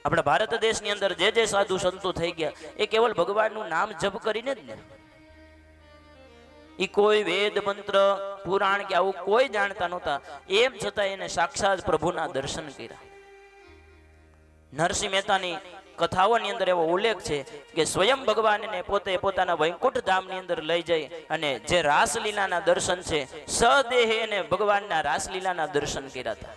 આપણા ભારત દેશની અંદર જે સાધુ સંતો થઈ ગયા એ કેવલ ભગવાનનું નામ જપ કરીને જ ને. એ કોઈ વેદ મંત્ર પુરાણ કે આવું કોઈ જાણતા નહોતા. એમ છતાં એને સાક્ષાત પ્રભુના દર્શન કર્યા. નરસિંહ મહેતાની કથાઓની અંદર એવો ઉલ્લેખ છે કે સ્વયં ભગવાનને પોતે પોતાના વૈકુંઠ ધામની અંદર લઈ જઈ અને જે રાસલીલાના દર્શન છે સદેહ એને ભગવાનના રાસલીલાના દર્શન કર્યા હતા.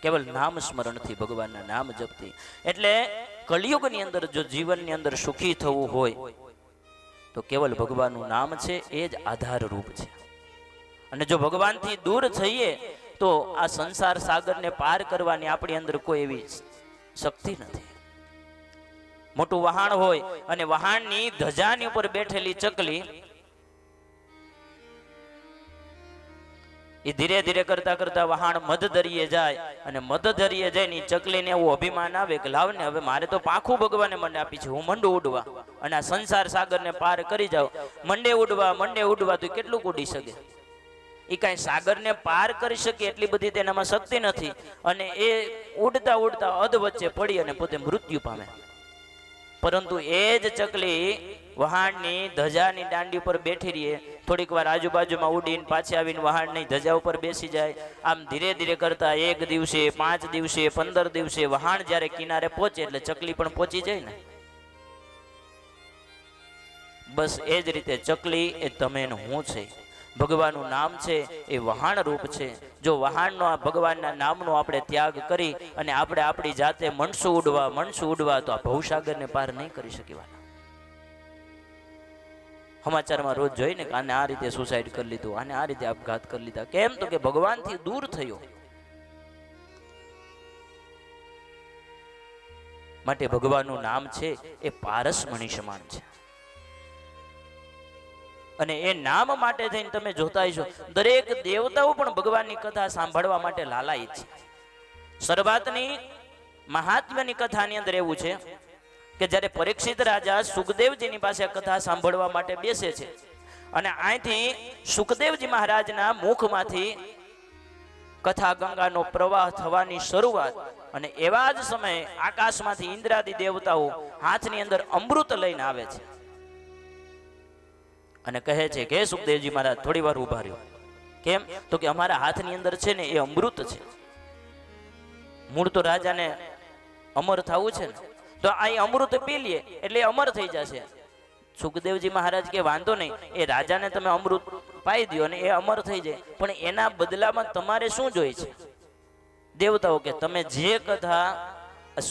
કેવલ નામ સ્મરણથી, ભગવાનના નામ જપથી. એટલે કળિયુગની અંદર જો જીવનની અંદર સુખી થવું હોય તો કેવલ ભગવાનનું નામ છે એ જ આધાર રૂપ છે. અને જો ભગવાનથી દૂર થઈએ તો આ સંસાર સાગરને પાર કરવાની આપણી અંદર કોઈ એવી શક્તિ નથી. મોટું વહાણ હોય અને વહાણની ધજાની ઉપર બેઠેલી ચકલી એ ધીરે ધીરે કરતા કરતા વહાણ મધદરિયે જાય અને મધદરિયે જઈને ચકલીને એવું અભિમાન આવે કે લાવને હવે મારે તો પાખું ભગવાને મને આપી છે, હું મંડું ઉડવા અને આ સંસાર સાગરને પાર કરી જાઉં. મંડે ઉડવા તો કેટલું ઉડી શકે? એ કાંઈ સાગરને પાર કરી શકે એટલી બધી તેનામાં શક્તિ નથી. અને એ ઉડતા ઉડતા અધ વચ્ચે પડી અને પોતે મૃત્યુ પામે. પરંતુ એ જ ચકલી વહાણની ધજાની દાંડી ઉપર બેઠી રહીએ, થોડીક વાર આજુબાજુમાં ઉડીને પાછી આવીને વહાણની ધજા ઉપર બેસી જાય. આમ ધીરે ધીરે કરતા 1 દિવસે 5 દિવસે 15 દિવસે વહાણ જ્યારે કિનારે પહોંચે એટલે ચકલી પણ પહોંચી જાય ને. બસ એ જ રીતે ચકલી એ તમે ને હું છે. ભગવાનનું નામ છે એ વહાણ રૂપ છે. જો વહાણનો આ ભગવાનના નામનો આપણે ત્યાગ કરી અને આપણે આપણી જાતે મનસું ઉડવા તો આ ભવસાગરને પાર નહીં કરી શકીવાના. સમાચારમાં રોજ જોઈને કે આને આ રીતે સુસાઇડ કરી લીધું, આને આ રીતે આપઘાત કરી લીધા. કેમ? તો કે ભગવાનથી દૂર થયો. માટે ભગવાનનું નામ છે એ પારસમણી સમાન છે. અને એ નામ માટે થઈને તમે જોતા હશો દરેક દેવતાઓ પણ ભગવાનની કથા સાંભળવા માટે લાલાયિત છે. શરૂઆતની મહાત્મ્યની કથાની અંદર એવું છે કે જ્યારે પરીક્ષિત રાજા સુખદેવજીની પાસે કથા સાંભળવા માટે બેસે છે અને અહીંથી સુખદેવજી મહારાજના મુખમાંથી કથા ગંગાનો પ્રવાહ થવાની શરૂઆત. અને એવા જ સમયે આકાશમાંથી ઇન્દ્રાદી દેવતાઓ હાથની અંદર અમૃત લઈને આવે છે અને કહે છે કે સુખદેવજી મહારાજ થોડી વાર ઉભા રહ્યો. કેમ? તો કે અમારા હાથની અંદર છે ને એ અમૃત છે. મૂળ તો રાજાને અમર થવું છે ને, તો આ અમૃત પી લે એટલે અમર થઈ જશે. સુખદેવજી મહારાજ કે વાંધો નહીં, એ રાજાને તમે અમૃત પાઈ દો અને એ અમર થઈ જાય, પણ એના બદલામાં તમારે શું જોઈએ છે? દેવતાઓ કે તમે જે કથા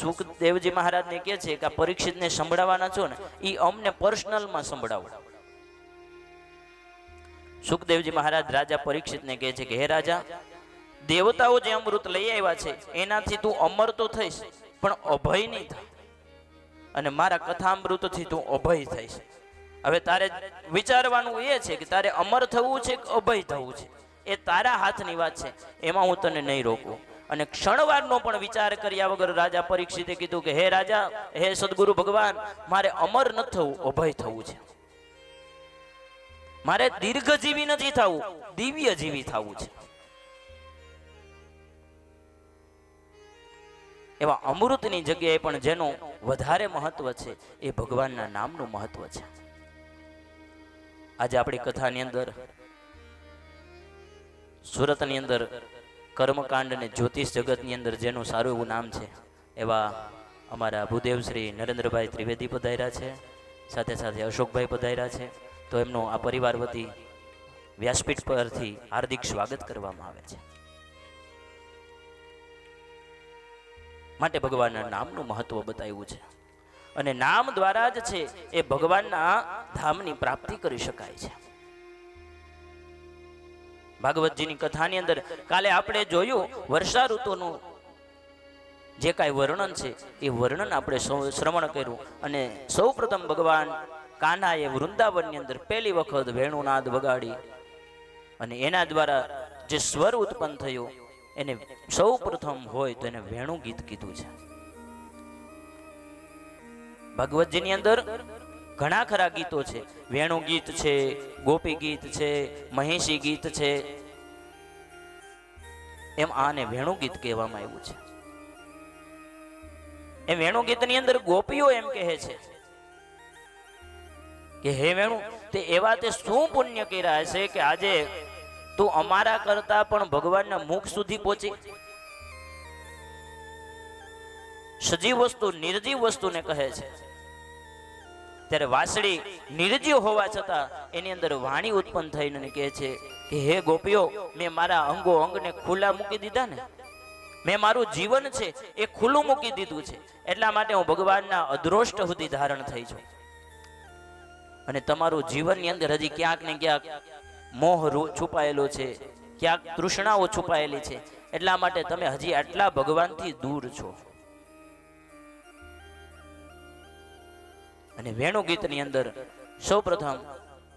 સુખદેવજી મહારાજને કહે છે કે પરીક્ષિતને સંભળાવવાના છો ને એ અમને પર્સનલમાં સંભળાવો. સુખદેવજી મહારાજ રાજા પરીક્ષિતને કહે છે કે હે રાજા, દેવતાઓ જે અમૃત લઈ આવ્યા છે એનાથી તું અમર તો થઈશ પણ અભય નહીં થાય, અને મારા કથામૃતથી તું અભય થઈશ. હવે તારે વિચારવાનું એ છે કે તારે અમર થવું છે કે અભય થવું છે, એ તારા હાથની વાત છે, એમાં હું તને નહીં રોકું. અને ક્ષણવારનો પણ વિચાર કર્યા વગર રાજા પરીક્ષિતે કીધું કે હે રાજા, હે સદગુરુ ભગવાન, મારે અમર ન થવું, અભય થવું છે. મારે દીર્ઘજીવી નથી થવું, દિવ્ય જીવી થવું છે. એવા અમૃતની જગ્યાએ પણ જેનું વધારે મહત્વ છે એ ભગવાનના નામનું મહત્વ છે. આજે આપણી કથાની અંદર સુરતની અંદર કર્મકાંડ અને જ્યોતિષ જગતની અંદર જેનું સારું એવું નામ છે એવા અમારા ભૂદેવ શ્રી નરેન્દ્રભાઈ ત્રિવેદી પધાર્યા છે, સાથે સાથે અશોકભાઈ પધાર્યા છે. તો એમનું આ પરિવાર વતી વ્યાસપીઠ પરથી હાર્દિક સ્વાગત કરવામાં આવે છે. માટે ભગવાનના નામનું મહત્વ બતાવ્યું છે અને નામ દ્વારા જ છે એ ભગવાનના ધામની પ્રાપ્તિ કરી શકાય છે. ભાગવતજીની કથાની અંદર કાલે આપણે જોયું વર્ષા ઋતુનું જે કાંઈ વર્ણન છે એ વર્ણન આપણે શ્રવણ કર્યું અને સૌપ્રથમ ભગવાન કાન્હાએ વૃંદાવનની અંદર પહેલી વખત વેણુનાદ વગાડી અને એના દ્વારા જે સ્વર ઉત્પન્ન થયો એને સૌપ્રથમ હોય તો એને વેણુ ગીત કીધું છે. ભાગવતજીની અંદર ઘણા ખરા ગીતો છે, વેણુ ગીત છે, ગોપી ગીત છે, મહિષી ગીત છે, એમ આને વેણુ ગીત કહેવામાં આવ્યું છે. એ વેણુ ગીતની અંદર ગોપીઓ એમ કહે છે કે હે વેણુ, તે એવા તે શું પુણ્ય કર્યા છે કે આજે તું અમારા કરતા પણ ભગવાનના મુખ સુધી પહોંચી. સજીવ વસ્તુ નિર્જીવ વસ્તુને કહે છે. ત્યારે વાસળી નિર્જીવ હોવા છતાં એની અંદર વાણી ઉત્પન્ન થઈને કહે છે કે હે ગોપીઓ, મેં મારા અંગો અંગને ખુલ્લા મૂકી દીધા ને, મેં મારું જીવન છે એ ખુલ્લું મૂકી દીધું છે, એટલા માટે હું ભગવાનના અદ્રોષ્ટ સુધી ધારણ થઈ છું. અને તમારું જીવનની અંદર હજી ક્યાંક ને ક્યાંક મોહ છુપાયેલો છે, ક્યાંક તૃષ્ણાઓ છુપાયેલી છે, એટલા માટે તમે હજી આટલા ભગવાનથી દૂર છો. અને વેણુ ગીતની અંદર સૌપ્રથમ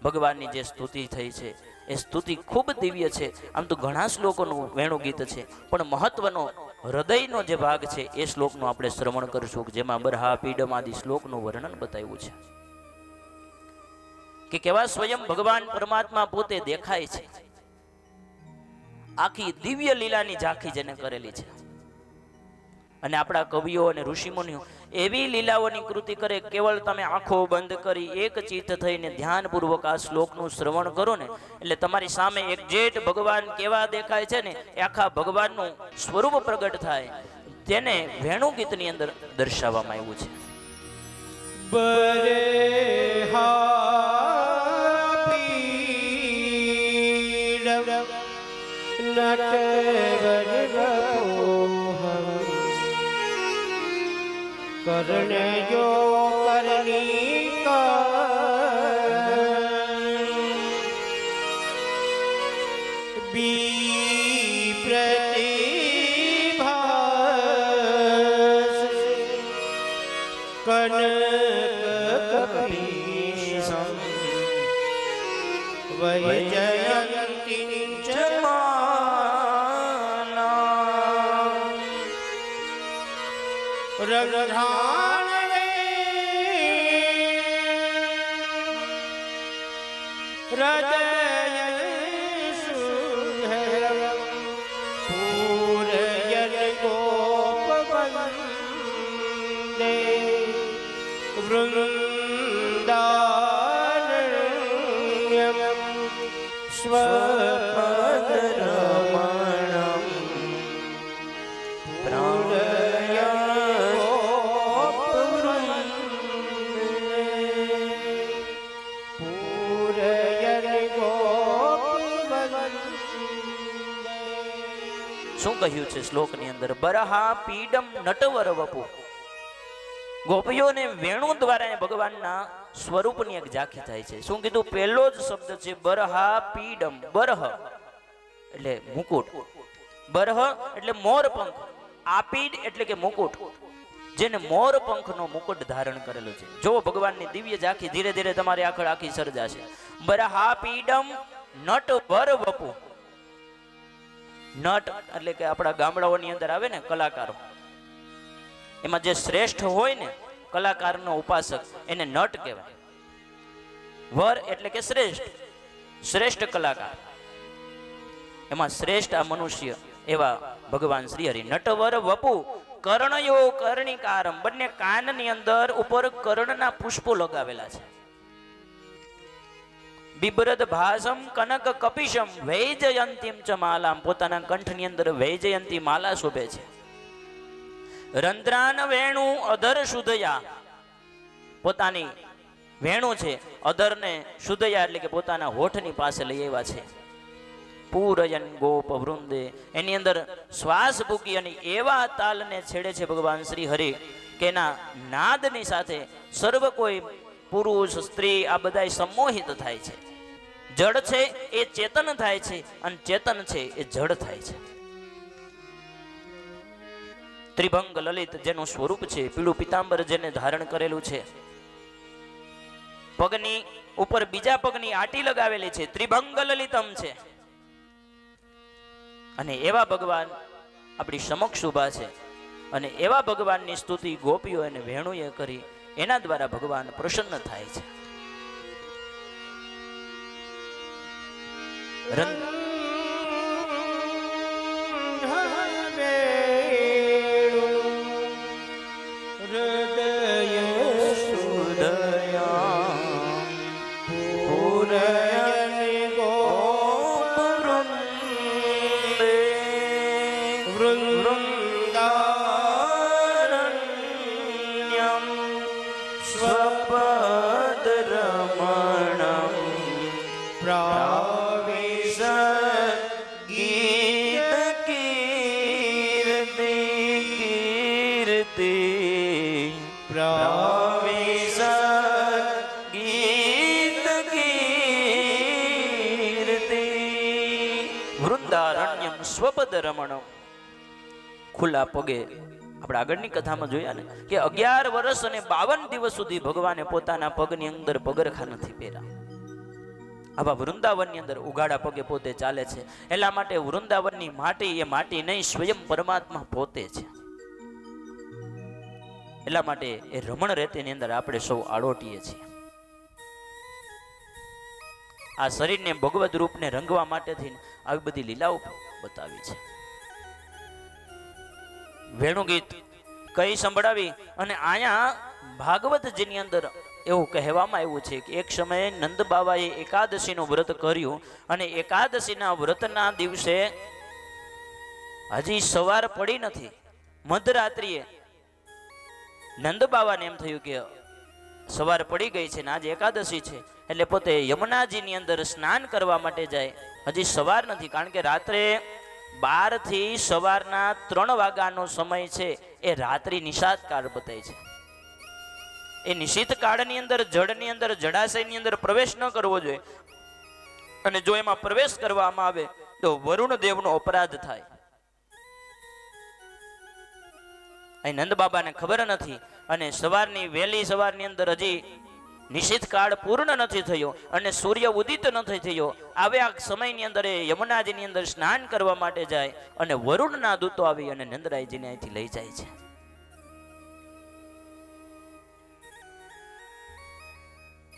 ભગવાનની જે સ્તુતિ થઈ છે એ સ્તુતિ ખૂબ દિવ્ય છે. આમ તો ઘણા શ્લોકોનું વેણુ ગીત છે, પણ મહત્વનો હૃદયનો જે ભાગ છે એ શ્લોકનું આપણે શ્રવણ કરીશું, જેમાં બરહા પીડમ આદિ શ્લોકનું વર્ણન બતાવ્યું છે કે કેવા સ્વયં ભગવાન પરમાત્મા પોતે દેખાય છે. આખી દિવ્ય લીલાની ઝાંખી જેને કરેલી છે. અને આપણા કવિઓ અને ઋષિમુનિઓ એવી લીલાઓની કૃતિ કરે, કેવળ તમે આંખો બંધ કરી એક ચિત્ત થઈને ધ્યાનપૂર્વક આ શ્લોકનું શ્રવણ કરો ને, એટલે તમારી સામે એક્ઝેક્ટ ભગવાન કેવા દેખાય છે ને એ આખા ભગવાનનું સ્વરૂપ પ્રગટ થાય. તેને વેણુ ગીતની અંદર દર્શાવવામાં આવ્યું છે. करने जो करनी का बी प्रतिभास कनक कपीशम वैजयंती रघुधान हृदय पूरयन गोपवन्दे वृन्दारण्यं स्वपदरमणम् શું કહ્યું છે શ્લોકની અંદર? બરહા પીડમ નટવર વપુ. ગોપીઓને વેણુ દ્વારા ભગવાનના સ્વરૂપની એક ઝાંખી થાય છે. શું કીધું? પહેલો જ શબ્દ છે બરહા પીડમ. બરહ એટલે મુકુટ, બરહ એટલે મોરપંખ, આપીડ એટલે કે મુકુટ, જેને મોરપંખનો મુકુટ ધારણ કરેલો છે. જો ભગવાનની દિવ્ય ઝાંખી ધીરે ધીરે તમારી આંખડ આખી સર્જાશે. બરહા પીડમ નટવર વપુ. નટ એટલે કે આપણા ગામડાઓની અંદર આવે ને કલાકારો, એમાં જે શ્રેષ્ઠ હોય ને કલાકારનો ઉપાસક એને નટ કહેવાય. વર એટલે કે શ્રેષ્ઠ, શ્રેષ્ઠ કલાકાર. એમાં શ્રેષ્ઠ આ મનુષ્ય એવા ભગવાન શ્રી હરિ. નટવર વપુ કર્ણયો કર્ણિકારમ. બંને કાનની અંદર ઉપર કર્ણના પુષ્પો લગાવેલા છે. બિબ્રદ ભાસમ કનક કપિશમ વૈજયંતીમ ચ માલામ, પોતાના કંઠની અંદર વૈજયંતી માલા શોભે છે. રંધ્રાન વેણુ અધર શુદ્ધયા, પોતાની વેણુ છે અધરને શુદ્ધયા એટલે કે પોતાના હોઠની પાસે લઈ આવ્યા છે. પૂરયન ગોપ વૃંદે, એની અંદર શ્વાસ ભૂકી અને એવા તાલને છેડે છે ભગવાન શ્રી હરિ કે એના નાદની સાથે સર્વ કોઈ પુરુષ સ્ત્રી આ બધા સંમોહિત થાય છે. જડ છે એ ચેતન થાય છે અને ચેતન છે એ જડ થાય છે. ત્રિભંગ લલિત જેનું સ્વરૂપ છે, પીળું પિતાંબર જેને ધારણ કરેલું છે, પગની ઉપર બીજા પગની આટી લગાવેલી છે, ત્રિભંગ લલિતમ છે. અને એવા ભગવાન આપણી સમક્ષ ઉભા છે અને એવા ભગવાનની સ્તુતિ ગોપીઓ અને વેણુએ કરી, એના દ્વારા ભગવાન પ્રસન્ન થાય છે. વૃંદારણ્યમ સ્વપદ રમણમ. ખુલ્લા પગે આપણે આગળની કથામાં જોયા ને કે 11 વર્ષ અને 52 દિવસ સુધી ભગવાને પોતાના પગની અંદર પગરખા નથી પહેર્યા. આવા વૃંદાવનની અંદર ઉગાડા પગે પોતે ચાલે છે. એટલા માટે વૃંદાવનની માટી એ માટી નહીં, સ્વયં પરમાત્મા પોતે છે. એટલા માટે એ રમણ રેતીની અંદર આપણે સૌ આડોટીએ છીએ. આ શરીરને ભગવદ રૂપને રંગવા માટે થઈને આવી બધી લીલાઓ બતાવી છે. વેણુગીત કઈ સંભળાવી અને અહીંયા ભાગવતજીની અંદર એવું કહેવામાં આવ્યું છે કે એક સમયે નંદ બાબાએ એકાદશીનું વ્રત કર્યું અને એકાદશીના વ્રતના દિવસે હજી સવાર પડી નથી, મધરાત્રિએ નંદ બાબાને એમ થયું કે સવાર પડી ગઈ છે ને આજે એકાદશી છે, એટલે પોતે યમુનાજીની અંદર સ્નાન કરવા માટે જાય. હજી સવાર નથી, કારણ કે રાત્રે 12 થી સવારના 3 વાગ્યાનો સમય છે એ રાત્રિ નિશાત કાળ બતાય છે. એ નિશિત કાળની અંદર જળની અંદર જળાશયની અંદર પ્રવેશ ન કરવો જોઈએ, અને જો એમાં પ્રવેશ કરવામાં આવે તો વરુણ દેવનો અપરાધ થાય. અહીં નંદ બાબાને ખબર નથી અને સવારની વહેલી સવારની અંદર હજી નિશિત કાળ પૂર્ણ નથી થયો અને સૂર્ય ઉદિત નથી થયો. આવે આ સમયની અંદર યમુનાજીની અંદર સ્નાન કરવા માટે જાય અને વરુણના દૂતો આવી અને નંદરાયજીને અહીંથી લઈ જાય છે.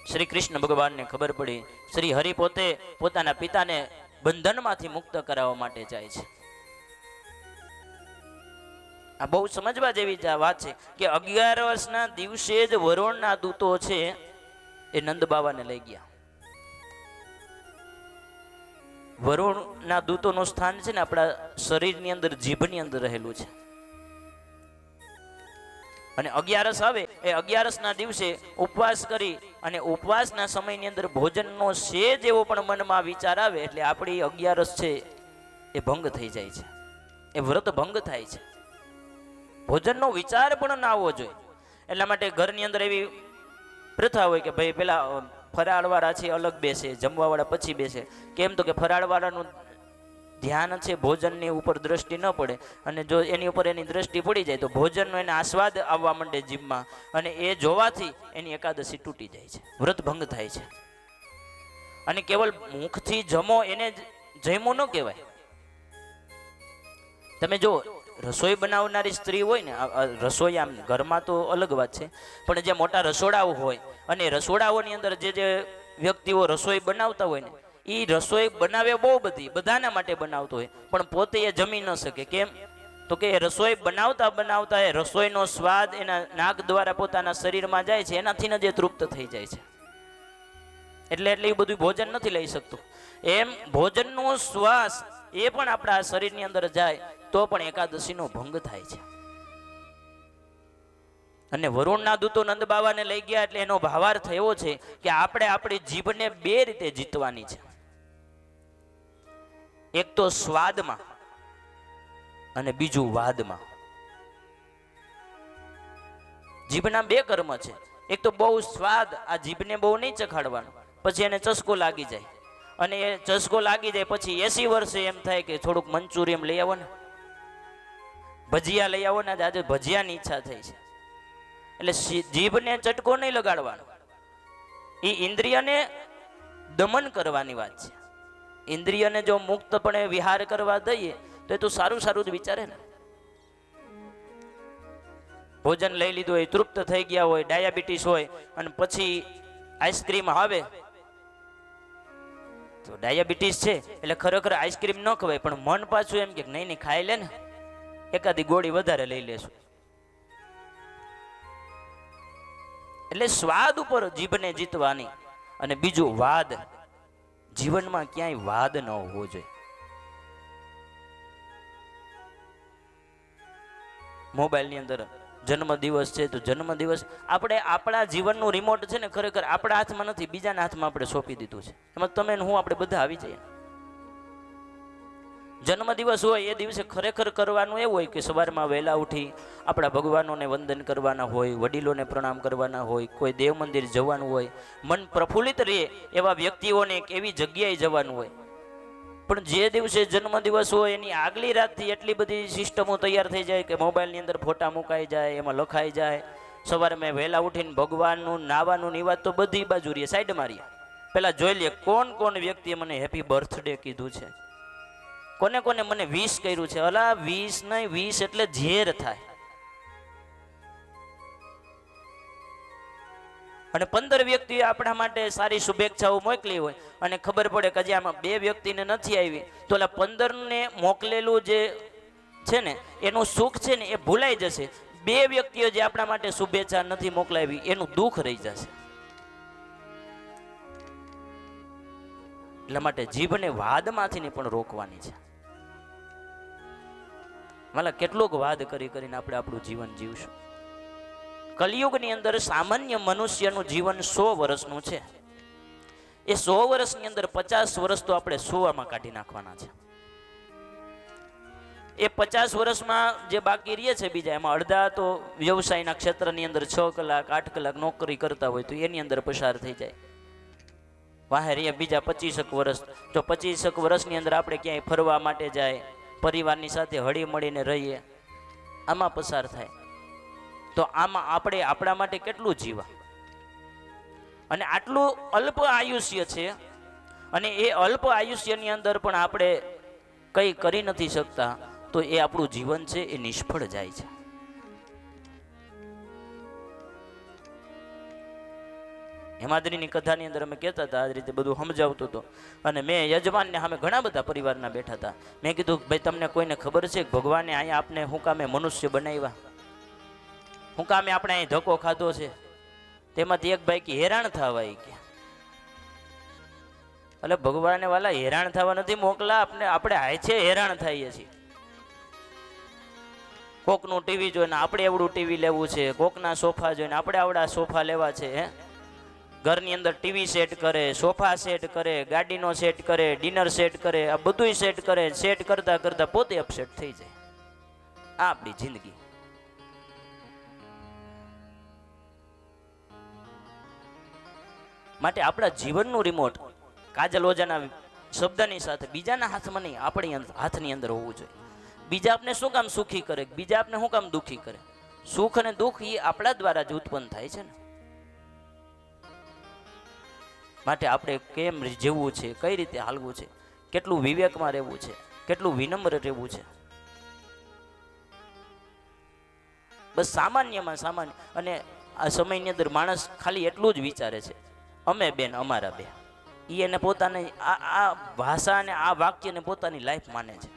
શ્રી કૃષ્ણ ભગવાનને ખબર પડી, શ્રી હરિ પોતે પોતાના પિતાને બંધનમાંથી મુક્ત કરાવવા માટે જાય છે. આ બહુ સમજવા જેવી વાત છે કે 11 વર્ષના દિવસે જ વરુણના દૂતો છે એ નંદ બાબાને લઈ ગયા. વરુણના દૂતોનું સ્થાન છે ને આપણા શરીરની અંદર જીભની અંદર રહેલું છે. અને 11 આવે એ 11ના દિવસે ઉપવાસ કરી અને ઉપવાસના સમયની અંદર ભોજનનો સેજ એવો પણ મનમાં વિચાર આવે એટલે આપણી 11 છે એ ભંગ થઈ જાય છે, એ વ્રત ભંગ થાય છે. ભોજનનો વિચાર પણ ના આવવો જોઈએ. એટલા માટે ઘરની અંદર એવી પ્રથા હોય કે ભાઈ પેલા ફરાળવાળા છે અલગ બેસે, જમવાવાળા પછી બેસે. કેમ તો કે ફરાળવાળાનું ધ્યાન છે ભોજનની ઉપર દ્રષ્ટિ ન પડે, અને જો એની ઉપર એની દ્રષ્ટિ પડી જાય તો ભોજનનો એને આસ્વાદ આવવા માંડે જીભમાં, અને એ જોવાથી એની એકાદશી તૂટી જાય છે, વ્રત ભંગ થાય છે. અને કેવલ મુખથી જમો એને જમ્યું ન કહેવાય. તમે જો રસોઈ બનાવનારી સ્ત્રી હોય ને, રસોઈ આમ ઘરમાં તો અલગ વાત છે, પણ જે મોટા રસોડાઓ હોય અને રસોડાઓની અંદર જે વ્યક્તિઓ રસોઈ બનાવતા હોય ને, એ રસોઈ બનાવે બહુ બધી, બધાના માટે બનાવતો હોય, પણ પોતે એ જમી ન શકે. કેમ તો કે એ રસોઈ બનાવતા બનાવતા એ રસોઈનો સ્વાદ એના નાક દ્વારા પોતાના શરીરમાં જાય છે, એનાથી જ એ તૃપ્ત થઈ જાય છે. એટલે એ બધું ભોજન નથી લઈ શકતું. એમ ભોજનનો શ્વાસ એ પણ આપણા શરીરની અંદર જાય તો પણ એકાદશીનો ભંગ થાય છે. અને વરુણના દૂતો નંદ બાવાને લઈ ગયા એટલે એનો ભાવાર્થ એવો છે કે આપણે આપણી જીભને બે રીતે જીતવાની છે. એક તો સ્વાદમાં અને બીજું વાદમાં. જીભના બે કર્મ છે. એક તો બહુ સ્વાદ, આ જીભને બહુ નહીં ચખાડવાનો, પછી એને ચસ્કો લાગી જાય, અને એ ચસ્કો લાગી જાય પછી 80 વર્ષે એમ થાય કે થોડુંક મંચુરિયમ લઈ આવો ને, ભજીયા લઈ આવો ને, આજે ભજીયાની ઈચ્છા થઈ છે. એટલે જીભને ચટકો નહીં લગાડવાનો, એ ઇન્દ્રિયને દમન કરવાની વાત છે. ઇન્દ્રિયને જો મુક્તપણે વિહાર કરવા દઈએ તો એ તો સારું સારું જ વિચારે ને. ભોજન લઈ લીધું હોય, તૃપ્ત થઈ ગયા હોય, ડાયાબિટીસ હોય, અને પછી આઈસ્ક્રીમ આવે તો ડાયાબિટીસ છે એટલે ખરેખર આઈસ્ક્રીમ ન ખવાય, પણ મન પાછું એમ કે નહીં નહીં ખાઈ લે ને, એકાદી ગોળી વધારે લઈ લેશું. એટલે સ્વાદ ઉપર જીભને જીતવાની. અને બીજું વાદ, જીવનમાં ક્યાંય વાદ ન હોવો જોઈએ. મોબાઈલની અંદર જન્મદિવસ છે તો જન્મદિવસ આપણે આપણા જીવનનું રિમોટ છે ને ખરેખર આપણા હાથમાં નથી, બીજાના હાથમાં આપણે સોંપી દીધું છે. એમાં તમે હું આપણે બધા આવી જઈએ. જન્મદિવસ હોય એ દિવસે ખરેખર કરવાનું એવું હોય કે સવારમાં વહેલા ઉઠી આપણા ભગવાનોને વંદન કરવાના હોય, વડીલોને પ્રણામ કરવાના હોય, કોઈ દેવ મંદિર જવાનું હોય, મન પ્રફુલ્લિત રહે એવા વ્યક્તિઓને એક એવી જગ્યાએ જવાનું હોય. પણ જે દિવસે જન્મદિવસ હોય એની આગલી રાતથી એટલી બધી સિસ્ટમો તૈયાર થઈ જાય કે મોબાઈલની અંદર ફોટા મુકાઈ જાય, એમાં લખાઈ જાય. સવારે મેં વહેલા ઉઠીને ભગવાનનું નાવાનું ની વાત તો બધી બાજુ રહીએ, સાઈડમાં રહીએ. પેલા જોઈ લઈએ કોણ કોણ વ્યક્તિએ મને હેપી બર્થડે કીધું છે, કોને કોને મને વિશ કર્યું છે. અલા વિશ નહીં, વિશ એટલે ઝેર થાય. અને 15 વ્યક્તિએ આપણા માટે સારી શુભેચ્છાઓ મોકલી હોય અને ખબર પડે કે આમાં 2 વ્યક્તિને નથી આવી, તો ઓલા 15 ને મોકલેલું જે છે ને એનું સુખ છે ને એ ભૂલાઈ જશે. 2 વ્યક્તિઓ જે આપણા માટે શુભેચ્છા નથી મોકલાવી એનું દુઃખ રહી જશે. એટલા માટે જીભને વાદમાંથી પણ રોકવાની છે. માલા કેટલોક વાદ કરી કરીને આપણે આપણું જીવન જીવશું. કલિયુગની અંદર સામાન્ય મનુષ્યનું જીવન 100 વર્ષનું છે. એ 100 વર્ષની અંદર 50 વર્ષ તો આપણે સુવામાં કાઢી નાખવાના છે. એ 50 વર્ષમાં જે બાકી રહે છે બીજા, એમાં અડધા તો વ્યવસાયના ક્ષેત્રની અંદર 6 કલાક 8 કલાક નોકરી કરતા હોય તો એની અંદર પસાર થઈ જાય. વાહે રહે બીજા 25 વર્ષ. જો 25 વર્ષની અંદર આપણે ક્યાંય ફરવા માટે જાય, પરિવારની સાથે હળી મળીને રહીએ, આમાં પસાર થાય. તો આમાં આપણે આપણા માટે કેટલું જીવા. અને આટલું અલ્પ આયુષ્ય છે, અને એ અલ્પ આયુષ્યની અંદર પણ આપણે કંઈ કરી નથી શકતા, તો એ આપણું જીવન છે એ નિષ્ફળ જાય છે. હેમાદ્રીની કથાની અંદર અમે કહેતા હતા, આ રીતે બધું સમજાવતો હતો. અને મેં યજમાનને સામે ઘણા બધા પરિવારના બેઠા હતા. મેં કીધું ભાઈ તમને કોઈને ખબર છે કે ભગવાને અહીંયા આપને હું કામે મનુષ્ય બનાવ્યા, હું કામે આપણે અહીં ધક્કો ખાધો છે? તેમાંથી એક ભાઈ કે હેરાન થવા કે, એટલે ભગવાને વાલા હેરાન થવા નથી મોકલા, આપણે હાય છે હેરાન થઈએ છીએ. કોકનું ટીવી જોઈને આપણે એવડું ટીવી લેવું છે, કોકના સોફા જોઈને આપણે આવડા સોફા લેવા છે. ઘરની અંદર ટીવી સેટ કરે, સોફા સેટ કરે, ગાડીનો સેટ કરે, ડિનર સેટ કરે, આ બધું સેટ કરે. સેટ કરતા કરતા પોતે અપસેટ થઈ જાય. આ આપણી જિંદગી. માટે આપણા જીવનનું રિમોટ કાજલ ઓજાના શબ્દની સાથે બીજાના હાથમાં નહીં, આપણી હાથની અંદર હોવું જોઈએ. બીજા આપને શું કામ સુખી કરે, બીજા આપને શું કામ દુઃખી કરે? સુખ અને દુઃખ એ આપણા દ્વારા જ ઉત્પન્ન થાય છે ને. માટે આપણે કેમ જીવવું છે, કઈ રીતે હાલવું છે, કેટલું વિવેકમાં રહેવું છે, કેટલું વિનમ્ર રહેવું છે. બસ સામાન્યમાં સામાન્ય. અને આ સમયની અંદર માણસ ખાલી એટલું જ વિચારે છે, અમે બેન અમારા બે. એને પોતાની આ ભાષા અને આ વાક્યને પોતાની લાઈફ માને છે.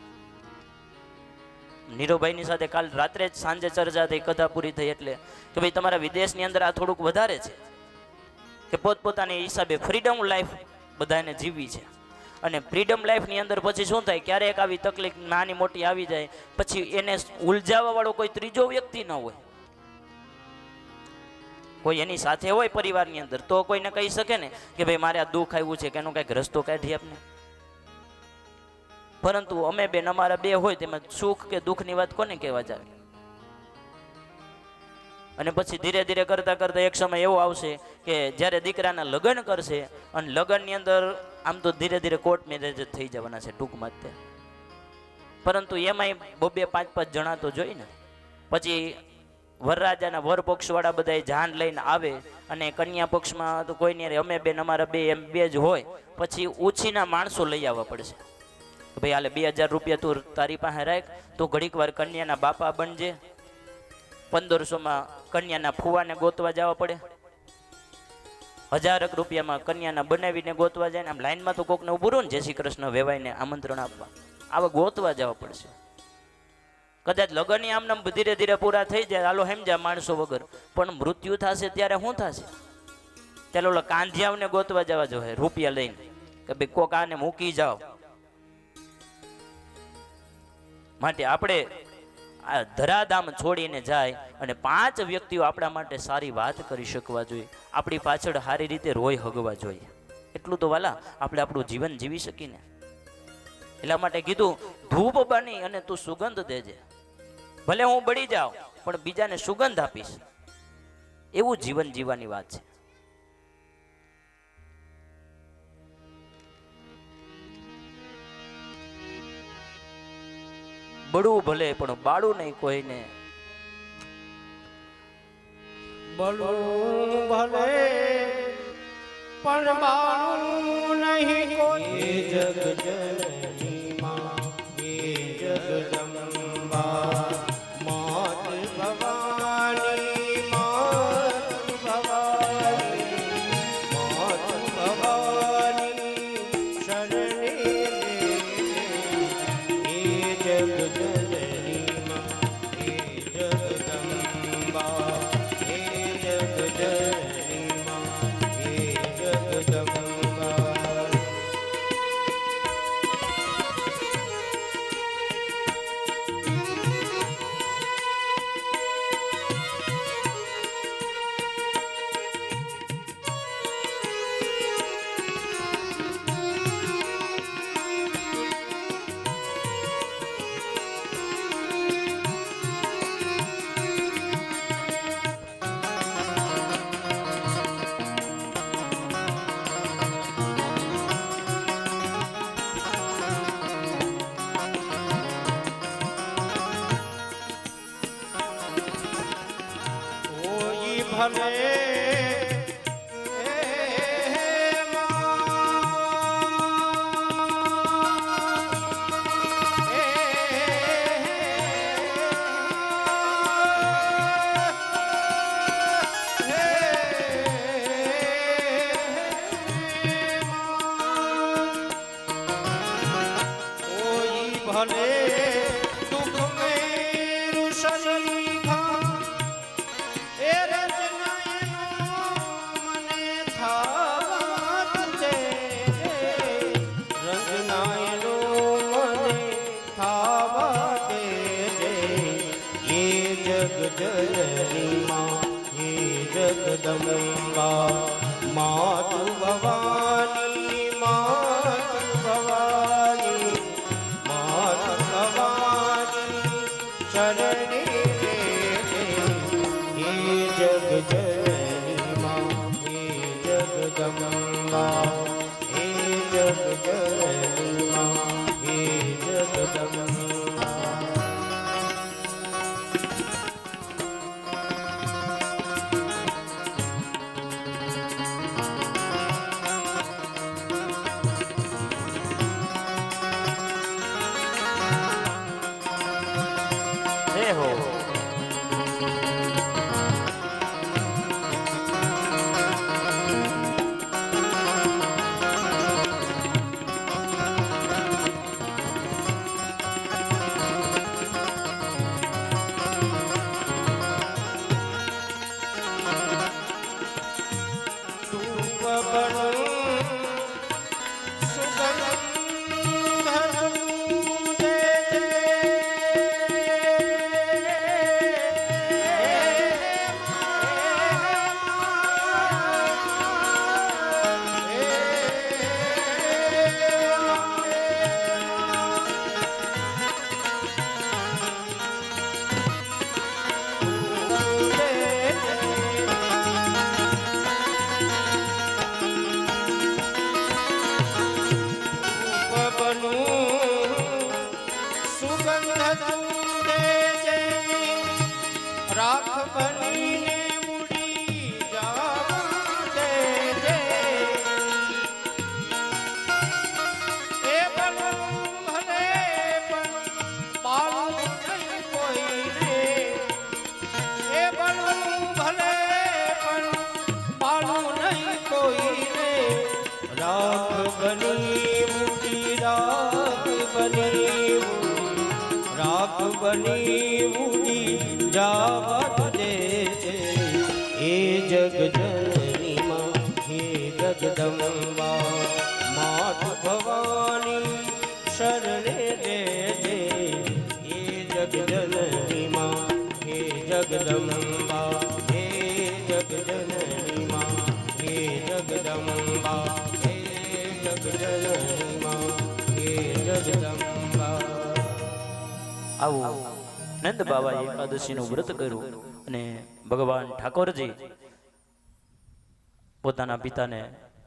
નીરવભાઈની સાથે કાલ રાત્રે જ સાંજે ચર્ચા થઈ, કથા પૂરી થઈ, એટલે કે ભાઈ તમારા વિદેશની અંદર આ થોડુંક વધારે છે. કે પોતપોતાની હિસાબે ફ્રીડમ લાઈફ બધાને જીવવી છે. અને ફ્રીડમ લાઈફની અંદર પછી શું થાય, ક્યારેક આવી તકલીફ નાની મોટી આવી જાય, પછી એને ઉલઝાવવા વાળો કોઈ ત્રીજો વ્યક્તિ ન હોય, કોઈ એની સાથે હોય પરિવારની અંદર, તો કોઈને કહી શકે ને કે ભાઈ મારે આ દુઃખ આવ્યું છે, કે એનો કંઈક રસ્તો કાઢી આપને. પરંતુ અમે બેન અમારા બે હોય તેમાં સુખ કે દુઃખની વાત કોને કહેવા જાવે. અને પછી ધીરે ધીરે કરતા કરતા એક સમય એવો આવશે કે જ્યારે દીકરાના લગ્ન કરશે, અને લગ્નની અંદર આમ તો ધીરે ધીરે કોર્ટ મેરેજ જ થઈ જવાના છે ટૂંકમાં જ તે, પરંતુ એમાંય 2-5 જણા તો જોઈ ને. પછી વરરાજાના વર પક્ષવાળા બધા જાન લઈને આવે, અને કન્યા પક્ષમાં તો કોઈ નહીં, અમે બેન અમારા બે એમ બે જ હોય. પછી ઉછીના માણસો લઈ આવવા પડશે, ભાઈ હાલે 2000 રૂપિયા તું તારી પાસે રાખ, તો ઘડીક વાર કન્યાના બાપા બનજે. 1500માં કન્યાના ફુવાને ગોતવા જવા પડે, 1000 રૂપિયામાં કન્યાના બનાવીને ગોતવા જાય ને. આમ લાઈનમાં તો કોકને ઉભું રહું ને, જય શ્રી કૃષ્ણ વેવાઈને આમંત્રણ આપવા, આવા ગોતવા જવા પડશે. કદાચ લગ્ન આમ નામ ધીરે ધીરે પૂરા થઈ જાય, હાલો સમજ્યા માણસો વગર, પણ મૃત્યુ થશે ત્યારે શું થશે? ચાલો ઓલા કાંધિયાઓને ગોતવા જવા જોઈએ રૂપિયા લઈને, કે ભાઈ કોક આને મૂકી જાઓ. માટે આપણે આ ધરાધામ છોડીને જાય અને 5 વ્યક્તિઓ આપણા માટે સારી વાત કરી શકવા જોઈએ, આપણી પાછળ સારી રીતે રોય હગવા જોઈએ. એટલું તો વાલા આપણે આપણું જીવન જીવી શકીને. એટલા માટે કીધું ધૂપ બની અને તું સુગંધ દેજે, ભલે હું બળી જાઉં પણ બીજાને સુગંધ આપીશ. એવું જીવન જીવવાની વાત છે. બળવું ભલે પણ બાળું નહીં કોઈને. બળવું ભલે પણ બાળું નહીં કોઈ. જગ જનની માં એ જગદંબા, માત ભવાની માત ભવાની માત ભવાની શરણે એ જગજનની માં એ જગદંબા, એ જગજનની માં એ જગદંબા. ભલે ભલે દુઃખ મેરું શરીર ખા એ જગજનની માં હે જગદંબા, માત ભવાની માત ભવાની માત ભવાની શરણે હે જગજનની માં હે જગદંબા, હે જગજનની માં હે જગદંબા. રાખ બનીને ઉડી જાજે જે એ બનવું ભલે પણ પાલું નહીં કોઈને એ બનવું ભલે પણ પાલું નહીં કોઈને રાખ બની ઉડી રાખ બની રાખ બની ઉડી જાવા દે એ જગજનની માં હે જગદંબા માત ભવાની શરણે દેજે એ જગજનની માં હે જગદંબા હે જગજનની માં હે જગદંબા હે જગજનની માં હે જગદંબા. આવું નંદ બાબાએ એકાદશીનું વ્રત કર્યું અને ભગવાન ઠાકોરજી પોતાના પિતાને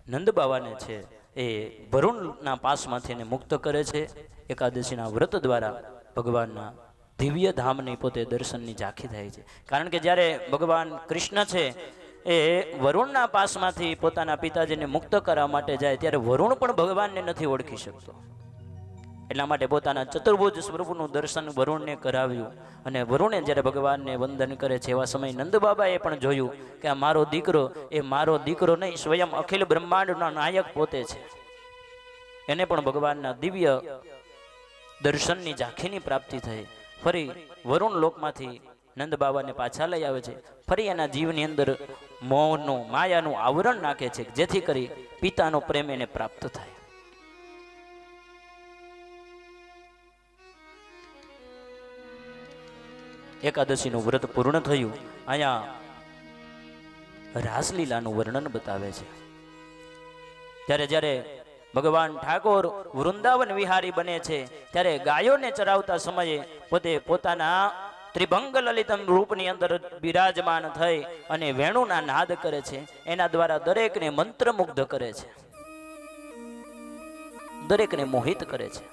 નંદ બાબાને છે એ વરુણના પાસમાંથી એને મુક્ત કરે છે. એકાદશીના વ્રત દ્વારા ભગવાનના દિવ્ય ધામની પોતે દર્શનની ઝાંખી થાય છે. કારણ કે જ્યારે ભગવાન કૃષ્ણ છે એ વરુણના પાસમાંથી પોતાના પિતાજીને મુક્ત કરવા માટે જાય ત્યારે વરુણ પણ ભગવાનને નથી ઓળખી શકતો. એટલા માટે પોતાના ચતુર્ભુજ સ્વરૂપનું દર્શન વરુણને કરાવ્યું અને વરુણે જ્યારે ભગવાનને વંદન કરે છે એવા સમય નંદ બાબાએ પણ જોયું કે આ મારો દીકરો એ મારો દીકરો નહીં, સ્વયં અખિલ બ્રહ્માંડના નાયક પોતે છે. એને પણ ભગવાનના દિવ્ય દર્શનની ઝાંખીની પ્રાપ્તિ થઈ. ફરી વરુણ લોકમાંથી નંદ બાબાને પાછા લઈ આવે છે. ફરી એના જીવની અંદર મોહનું માયાનું આવરણ નાખે છે જેથી કરી પિતાનો પ્રેમ એને પ્રાપ્ત થાય. એકાદશીનું વ્રત પૂર્ણ થયું. અહીંયા રાસલીલાનું વર્ણન બતાવે છે. ત્યારે જ્યારે ભગવાન ઠાકોર વૃંદાવન વિહારી બને છે ત્યારે ગાયોને ચરાવતા સમયે પોતે પોતાના ત્રિભંગ લલિતમ રૂપની અંદર બિરાજમાન થઈ અને વેણુના નાદ કરે છે. એના દ્વારા દરેકને મંત્રમુગ્ધ કરે છે, દરેકને મોહિત કરે છે.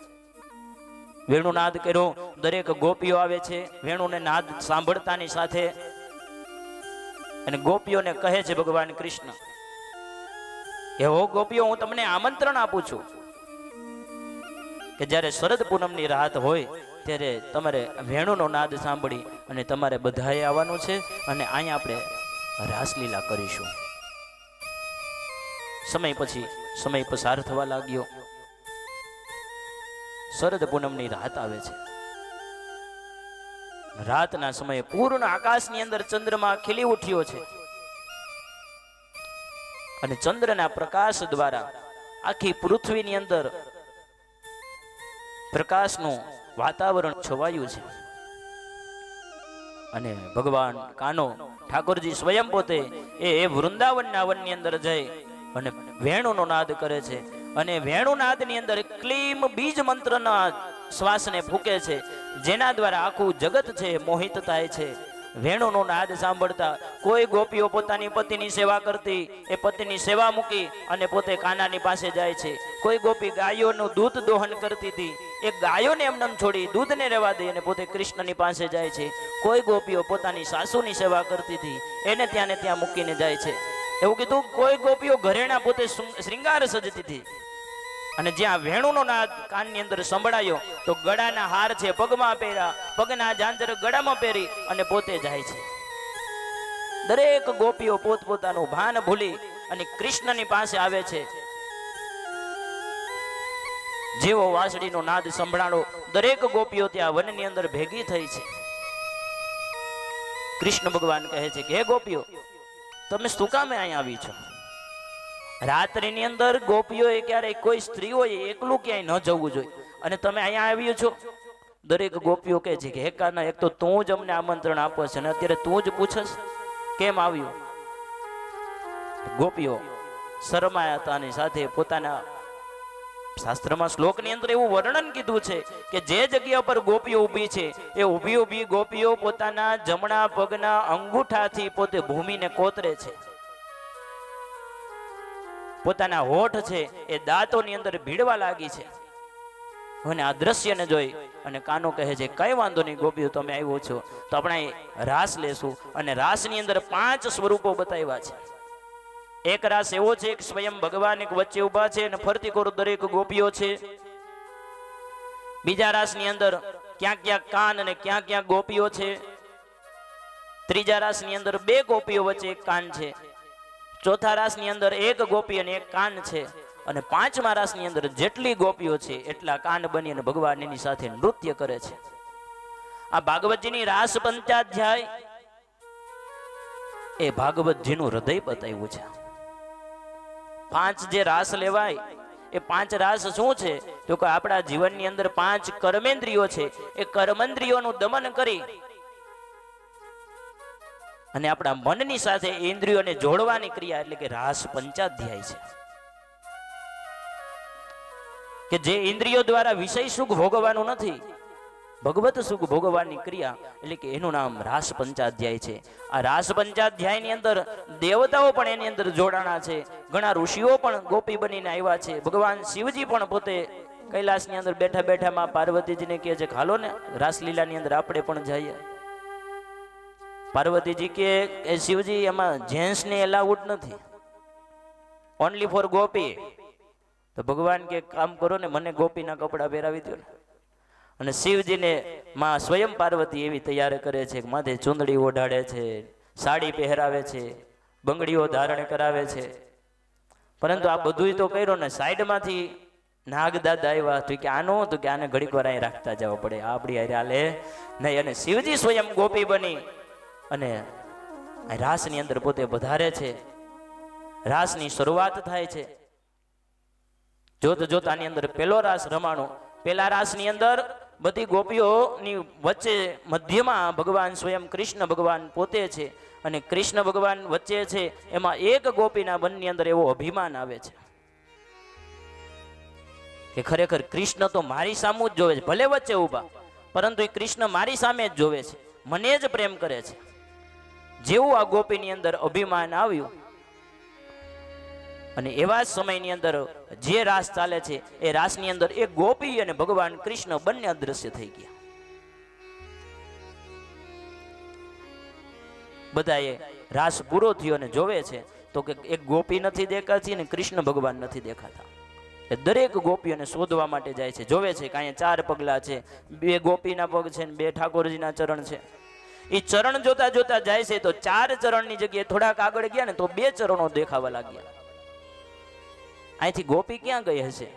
વેણુ નાદ કર્યો, દરેક ગોપીઓ આવે છે વેણુને નાદ સાંભળતાની સાથે અને ગોપીઓને કહે છે ભગવાન કૃષ્ણ કે હો ગોપીઓ, હું તમને આમંત્રણ આપું છું કે જ્યારે શરદ પૂનમની રાત હોય ત્યારે તમારે વેણુનો નાદ સાંભળી અને તમારે બધાએ આવવાનું છે અને અહીંયા આપણે રાસલીલા કરીશું. સમય પસાર થવા લાગ્યો. શરદ પૂનમની રાત આવે છે. રાતના સમયે પૂર્ણ આકાશની અંદર ચંદ્રમા ખીલી ઉઠ્યો છે અને ચંદ્રના પ્રકાશ દ્વારા આખી પૃથ્વીની અંદર પ્રકાશનું વાતાવરણ છવાયું છે. અને ભગવાન કાનો ઠાકોરજી સ્વયં પોતે એ વૃંદાવનના વનની અંદર જઈ અને વેણુનો નાદ કરે છે અને વેણુનાદની અંદર ક્લીમ બીજ મંત્રના શ્વાસને ફૂકે છે જેના દ્વારા આખું જગત છે મોહિત થાય છે. વેણુનો નાદ સાંભળતા કોઈ ગોપીઓ પોતાની પતિની સેવા કરતી એ પતિની સેવા મૂકી અને પોતે કાનાની પાસે જાય છે. કોઈ ગોપી ગાયોનું દૂધ દોહન કરતી હતી એ ગાયોને એમને છોડી દૂધને રહેવા દે અને પોતે કૃષ્ણની પાસે જાય છે. કોઈ ગોપીઓ પોતાની સાસુની સેવા કરતી હતી એને ત્યાં ને ત્યાં મૂકીને જાય છે. એવું કીધું કોઈ ગોપીઓ ઘરેણા પોતે શ્રૃંગાર સજતી હતી અને જ્યાં વેણુનો નાદ કાનની અંદર સંભળાયો તો ગળાના હાર છે પગમાં પહેર્યા, પગના ઝાંઝર ગળામાં પહેરી અને પોતે જાય છે. દરેક ગોપીઓ પોતપોતાનું ભાન ભૂલી અને કૃષ્ણની પાસે આવે છે. જેવો વાંસળીનો નાદ સંભળાણો દરેક ગોપીઓ ત્યાં વનની અંદર ભેગી થઈ છે. કૃષ્ણ ભગવાન કહે છે કે હે ગોપીઓ, તમે શું કામે અહીંયા આવી છો? રાત્રિની અંદર ગોપીઓએ ક્યારેય કોઈ સ્ત્રીઓએ એકલું ક્યાંય ન જવું જોઈએ અને તમે અહીંયા આવ્યો છો. દરેક ગોપીઓ કહે છે કે હે કાના, એક તો તું જ અમને આમંત્રણ આપો છે અને અત્યારે તું જ પૂછસ કેમ આવ્યો? ગોપીઓ શરમાયા હતા અને સાથે પોતાના શાસ્ત્રમાં શ્લોકની અંદર એવું વર્ણન કીધું છે કે જે જગ્યા પર ગોપીઓ ઊભી છે એ ઊભી ગોપીઓ પોતાના જમણા પગના અંગૂઠાથી પોતે ભૂમિને કોતરે છે. પોતાના હોઠ છે એ દાંતોની અંદર ભીડવા લાગી છે. અને આ દ્રશ્યને જોઈ અને કાનો કહે છે કઈ વાંધો નહીં ગોપીઓ, તમે આવ્યો છો તો આપણે રાસ લેશું. અને રાસની અંદર 5 સ્વરૂપો બતાવ્યા છે. એક રાસ એવો છે કે સ્વયં ભગવાન એક વચ્ચે ઊભા છે અને ફરતી કોર દરેક ગોપીઓ છે. બીજા રાસની અંદર ક્યાંક ક્યાંક કાન અને ક્યાંક ક્યાંક ગોપીઓ છે. ત્રીજા રાસની અંદર 2 ગોપીઓ વચ્ચે એક કાન છે. ચોથા રાસની અંદર 1 ગોપી અને 1 કાન છે. અને 5મા રાસની અંદર જેટલી ગોપીઓ છે એટલા કાન બની અને ભગવાન એની સાથે નૃત્ય કરે છે. આ ભાગવતજીની રાસ પંચાધ્યાય એ ભાગવતજીનું હૃદય બતાવ્યું છે. 5 જે રાસ લેવાય એ 5 રાસ શું છે તો કે આપણા જીવનની અંદર 5 કર્મેન્દ્રિયો છે. એ કર્મેન્દ્રિયોનું દમન કરી અને આપણા મનની સાથે ઇન્દ્રિયોને જોડવાની ક્રિયા એટલે કે રાસ પંચાધ્યાય છે. કે જે ઇન્દ્રિયો દ્વારા વિષય સુખ ભોગવવાનું નથી, ભગવત સુખ ભોગવવાની ક્રિયા એટલે કે એનું નામ રાસ પંચાધ્યાય છે. આ રાસ પંચાધ્યાયની અંદર દેવતાઓ પણ એની અંદર જોડાણા છે. ઘણા ઋષિઓ પણ ગોપી બનીને આવ્યા છે. ભગવાન શિવજી પણ પોતે કૈલાસની અંદર બેઠા બેઠા માં પાર્વતીજીને કહે છે હાલો ને રાસલીલાની અંદર આપણે પણ જઈએ. પાર્વતીજી કે શિવજી એમાં જેન્ટ્સને એલાઉડ નથી, ઓનલી ફોર ગોપી. તો ભગવાન કે કામ કરો ને મને ગોપીના કપડા પહેરાવી દો ને. અને શિવજીને માં સ્વયં પાર્વતી એવી તૈયાર કરે છે, માથે ચૂંદડી ઓઢાડે છે, સાડી પહેરાવે છે, બંગડીઓ ધારણ કરાવે છે. પરંતુ આ બધું તો કર્યો ને સાઈડમાંથી નાગદાદા આવ્યા તો કે આનો તો કે આને ઘડીક વાર અહીં રાખતા જવા પડે, આપણી હારે હાલે નહીં. અને શિવજી સ્વયં ગોપી બની અને રાસની અંદર પોતે વધારે છે. રાસની શરૂઆત થાય છે. જોત જોતાની અંદર પેલો રાસ રમાણો. પેલા રાસની અંદર બધી ગોપીઓની વચ્ચે મધ્યમાં ભગવાન સ્વયં કૃષ્ણ ભગવાન પોતે છે. અને કૃષ્ણ ભગવાન વચ્ચે છે. એમાં એક ગોપીના મનની અંદર એવો અભિમાન આવે છે કે ખરેખર કૃષ્ણ તો મારી સામે જ જોવે છે, ભલે વચ્ચે ઊભા, પરંતુ એ કૃષ્ણ મારી સામે જ જોવે છે, મને જ પ્રેમ કરે છે. જેવું આ ગોપીની અંદર અભિમાન આવ્યું અને એવા સમયની અંદર જે રાસ ચાલે છે એ રાસની અંદર એક ગોપી અને ભગવાન કૃષ્ણ બંને અદ્રશ્ય થઈ ગયા. બધાએ રાસ પૂરો થયો અને જોવે છે તો કે એક ગોપી નથી દેખાતી અને કૃષ્ણ ભગવાન નથી દેખાતા. દરેક ગોપીઓને શોધવા માટે જાય છે. જોવે છે કે અહીંયા 4 પગલા છે, 2 ગોપીના પગ છે ને 2 ઠાકોરજીના ચરણ છે. એ ચરણ જોતા જોતા જાય છે તો 4 ચરણની જગ્યાએ થોડાક આગળ ગયા ને તો 2 ચરણો દેખાવા લાગ્યા. અહીંથી ગોપી ક્યાં ગઈ હશે?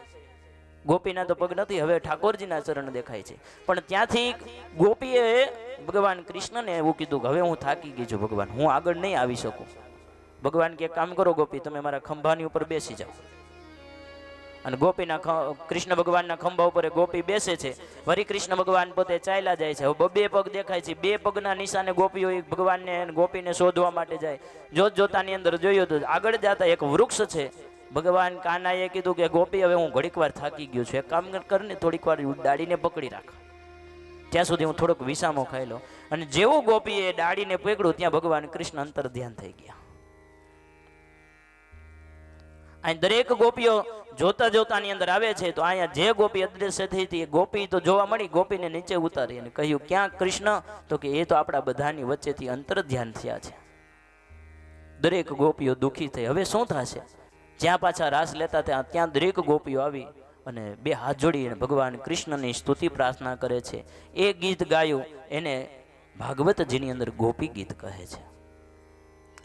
ગોપીના તો પગ નથી, હવે ઠાકોરજીના ચરણ દેખાય છે. પણ ત્યાંથી ગોપીએ ભગવાન કૃષ્ણને એવું કીધું કે હવે હું થાકી ગઈ છું ભગવાન, હું આગળ નહીં આવી શકું. ભગવાન કે કામ કરો ગોપી, તમે મારા ખંભાની ઉપર બેસી જાઓ. અને ગોપીના કૃષ્ણ ભગવાનના ખંભા ઉપર ગોપી બેસે છે. વળી કૃષ્ણ ભગવાન પોતે ચાલ્યા જાય છે. હવે 2 પગ દેખાય છે, 2 પગના નિશાને ગોપીઓ ભગવાનને ગોપીને શોધવા માટે જાય. જોત જોતાની અંદર જોયું તો આગળ જતા એક વૃક્ષ છે. ભગવાન કાનાએ કીધું કે ગોપી હવે હું ઘડીક વાર થાકી ગયો છું, એક કામ કરીને થોડીક વાર ડાળીને પકડી રાખ, ત્યાં સુધી હું થોડોક વિસામો ખાઈ લો. અને જેવું ગોપીએ ડાળીને પકડ્યું ત્યાં ભગવાન કૃષ્ણ અંતર ધ્યાન થઈ ગયા. અહીં દરેક ગોપીઓ જોતા જોતાની અંદર આવે છે તો અહીંયા જે ગોપી અદ્રશ્ય થઈ હતી એ ગોપી તો જોવા મળી. ગોપીને નીચે ઉતારી અને કહ્યું ક્યાં કૃષ્ણ? તો કે એ તો આપણા બધાની વચ્ચેથી અંતર ધ્યાન થયા છે. દરેક ગોપીઓ દુઃખી થઈ. હવે શું થશે? જ્યાં પાછા રાસ લેતા ત્યાં દરેક ગોપીઓ આવી અને 2 હાથ જોડી અને ભગવાન કૃષ્ણની સ્તુતિ પ્રાર્થના કરે છે. એ ગીત ગાયું એને ભાગવતજીની અંદર ગોપી ગીત કહે છે.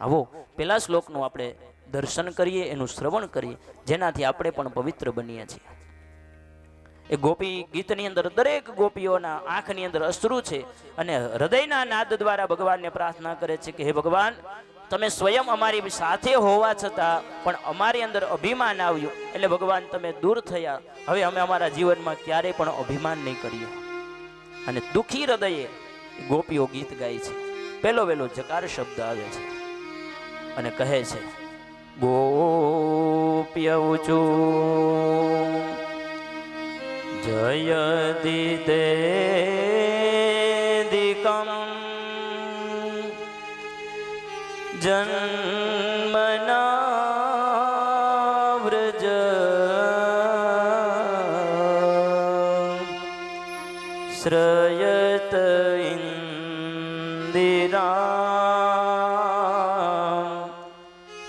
આવો પેલા શ્લોકનું આપણે દર્શન કરીએ, એનું શ્રવણ કરીએ, જેનાથી આપણે પણ પવિત્ર બનીએ છીએ. એ ગોપી ગીતની અંદર દરેક ગોપીઓના આંખની અંદર અશ્રુ છે અને હૃદયના નાદ દ્વારા ભગવાનને પ્રાર્થના કરે છે કે હે ભગવાન, તમે સ્વયં અમારી સાથે હોવા છતાં પણ અમારી અંદર અભિમાન આવ્યું એટલે ભગવાન તમે દૂર થયા. હવે અમે અમારા જીવનમાં ક્યારેય પણ અભિમાન નહીં કરીએ. અને દુઃખી હૃદયે ગોપીઓ ગીત ગાય છે. પહેલો જકાર શબ્દ આવે છે અને કહે છે ગોપ્યૌચુ જયદિતે દિકમ જન્મના વ્રજ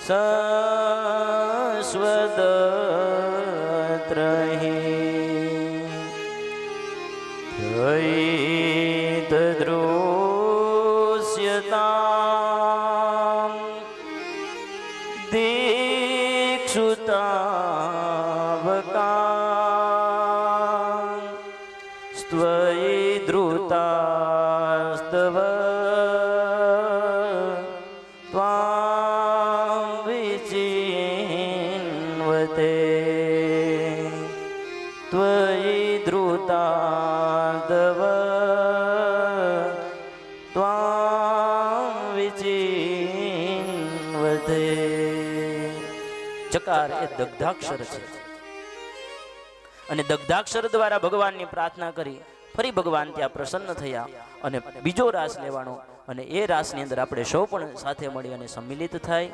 સસ્વદત્રહી દ્રશ્યતામ દીક્ષુતાવકામ સ્ત્વયી ધૃતાસ્તવ ત્વાં વિચિન્વતે ત્વયી ધૃતાસ્તવ ત્વાં વિચિન્વતે. ચકાર એ દગ્ધાક્ષર છે અને દગ્ધાક્ષર દ્વારા ભગવાનની પ્રાર્થના કરી ફરી ભગવાન ત્યાં પ્રસન્ન થયા અને બીજો રાસ લેવાનો અને એ રાસની અંદર આપણે સૌ પણ સાથે મળી અને સંમિલિત થાય.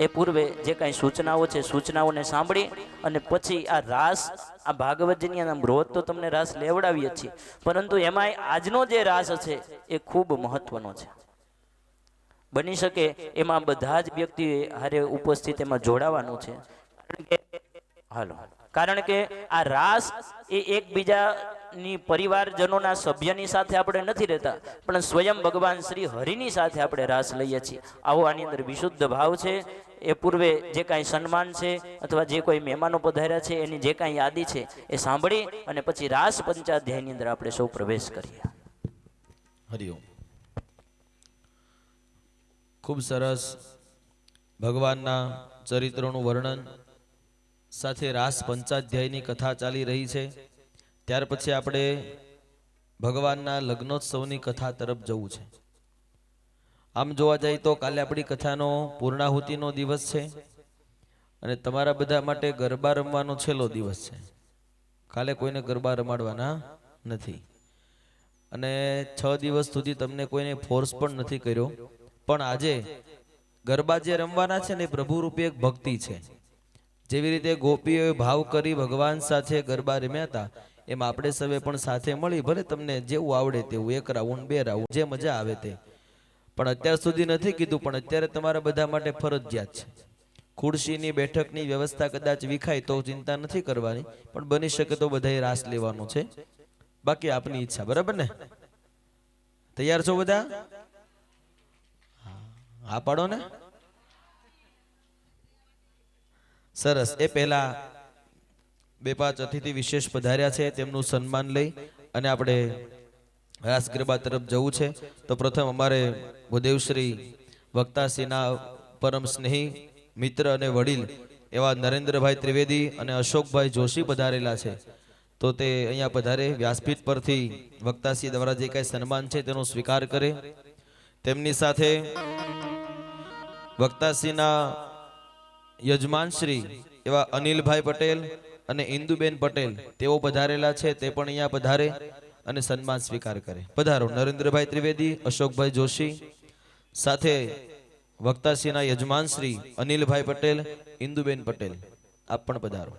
એ પૂર્વે જે કાંઈ સૂચનાઓ છે સૂચનાઓને સાંભળી અને પછી આ રાસ આ ભાગવતજીની અંદર રોજ તો તમને રાસ લેવડાવીએ છીએ, પરંતુ એમાંય આજનો જે રાસ છે એ ખૂબ મહત્વનો છે. બની શકે એમાં બધા જ વ્યક્તિએ હારે ઉપસ્થિત એમાં જોડાવાનું છે. કારણ કે આ રાસ એ એકબીજાની પરિવારજનોના સભ્યની સાથે આપણે નથી રહેતા, પણ સ્વયં ભગવાન શ્રી હરિની સાથે આપણે રાસ લઈએ છીએ. આવો આની અંદર વિશુદ્ધ ભાવ છે. એ પૂર્વે જે કાંઈ સન્માન છે અથવા જે કોઈ મહેમાનો પધાર્યા છે એની જે કાંઈ યાદી છે એ સાંભળી અને પછી રાસ પંચાધ્યાયની અંદર આપણે સૌ પ્રવેશ કરીએ. હરિઓમ. ખૂબ સરસ ભગવાનના ચરિત્રોનું વર્ણન સાથે રાસ પંચાધ્યાયની કથા ચાલી રહી છે. ત્યાર પછી આપણે ભગવાનના લગ્નોત્સવની કથા તરફ જવું છે. આમ જોવા જાય તો કાલે આપણી કથાનો પૂર્ણાહુતિનો દિવસ છે અને તમારા બધા માટે ગરબા રમવાનો છેલ્લો દિવસ છે. કાલે કોઈને ગરબા રમાડવાના નથી અને 6 દિવસ સુધી તમને કોઈને ફોર્સ પણ નથી કર્યો. પણ આજે ગરબા જે રમવાના છે ને એ પ્રભુ રૂપી એક ભક્તિ છે. જેવી રીતે ગોપીઓએ ભાવ કરી ભગવાન સાથે ગરબા રમ્યા હતા, એમ આપણે સવે પણ સાથે મળી ભલે તમને જેવું આવડે તેવું 1 રાઉન્ડ 2 રાઉન્ડ જે મજા આવે તે, પણ અત્યાર સુધી નથી કીધું, પણ અત્યારે તમારા બધા માટે ફરજિયાત છે. ખુરશીની બેઠકની વ્યવસ્થા કદાચ વિખાય તો ચિંતા નથી કરવાની, પણ બની શકે તો બધાએ રાસ લેવાનો છે. બાકી આપની ઈચ્છા. બરાબર ને? તૈયાર છો બધા? હા પાડો ને. સરસ. એ પહેલા 2-5 અતિથિ વિશેષ પધાર્યા છે, તેમનું સન્માન લઈ અને આપણે રાસ ગરબા તરફ જવું છે. તો પ્રથમ અમારે ભૂદેવશ્રી વક્તાશ્રીના પરમ સ્નેહી મિત્ર અને વડીલ એવા નરેન્દ્રભાઈ ત્રિવેદી અને અશોકભાઈ જોશી પધારેલા છે. તો તે અહીંયા પધારે, વ્યાસપીઠ પરથી વક્તાશ્રી દ્વારા જે કાંઈ સન્માન છે તેનો સ્વીકાર કરે. તેમની સાથે વક્તાશ્રીના યજમાન શ્રી એવા અનિલભાઈ પટેલ અને ઇન્દુબેન પટેલ તેઓ પધારેલા છે, તે પણ અહીંયા પધારે અને સન્માન સ્વીકાર કરે. પધારો નરેન્દ્રભાઈ ત્રિવેદી, અશોકભાઈ જોશી, સાથે વક્તાશ્રીના યજમાન શ્રી અનિલભાઈ પટેલ, ઇન્દુબેન પટેલ, આપ પણ પધારો.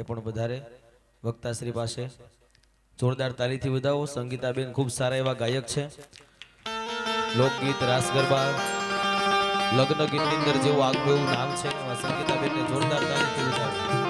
પણ વધારે વક્તાશ્રી પાસે જોરદાર તાલીથી વધાવો. સંગીતાબેન ખૂબ સારા એવા ગાયક છે. લોકગીત, રાસ ગરબા, લગ્ન ગીતની અંદર જેવું આગવું એવું નામ છે, સંગીતાબેનને જોરદાર તાલીથી વધાવો.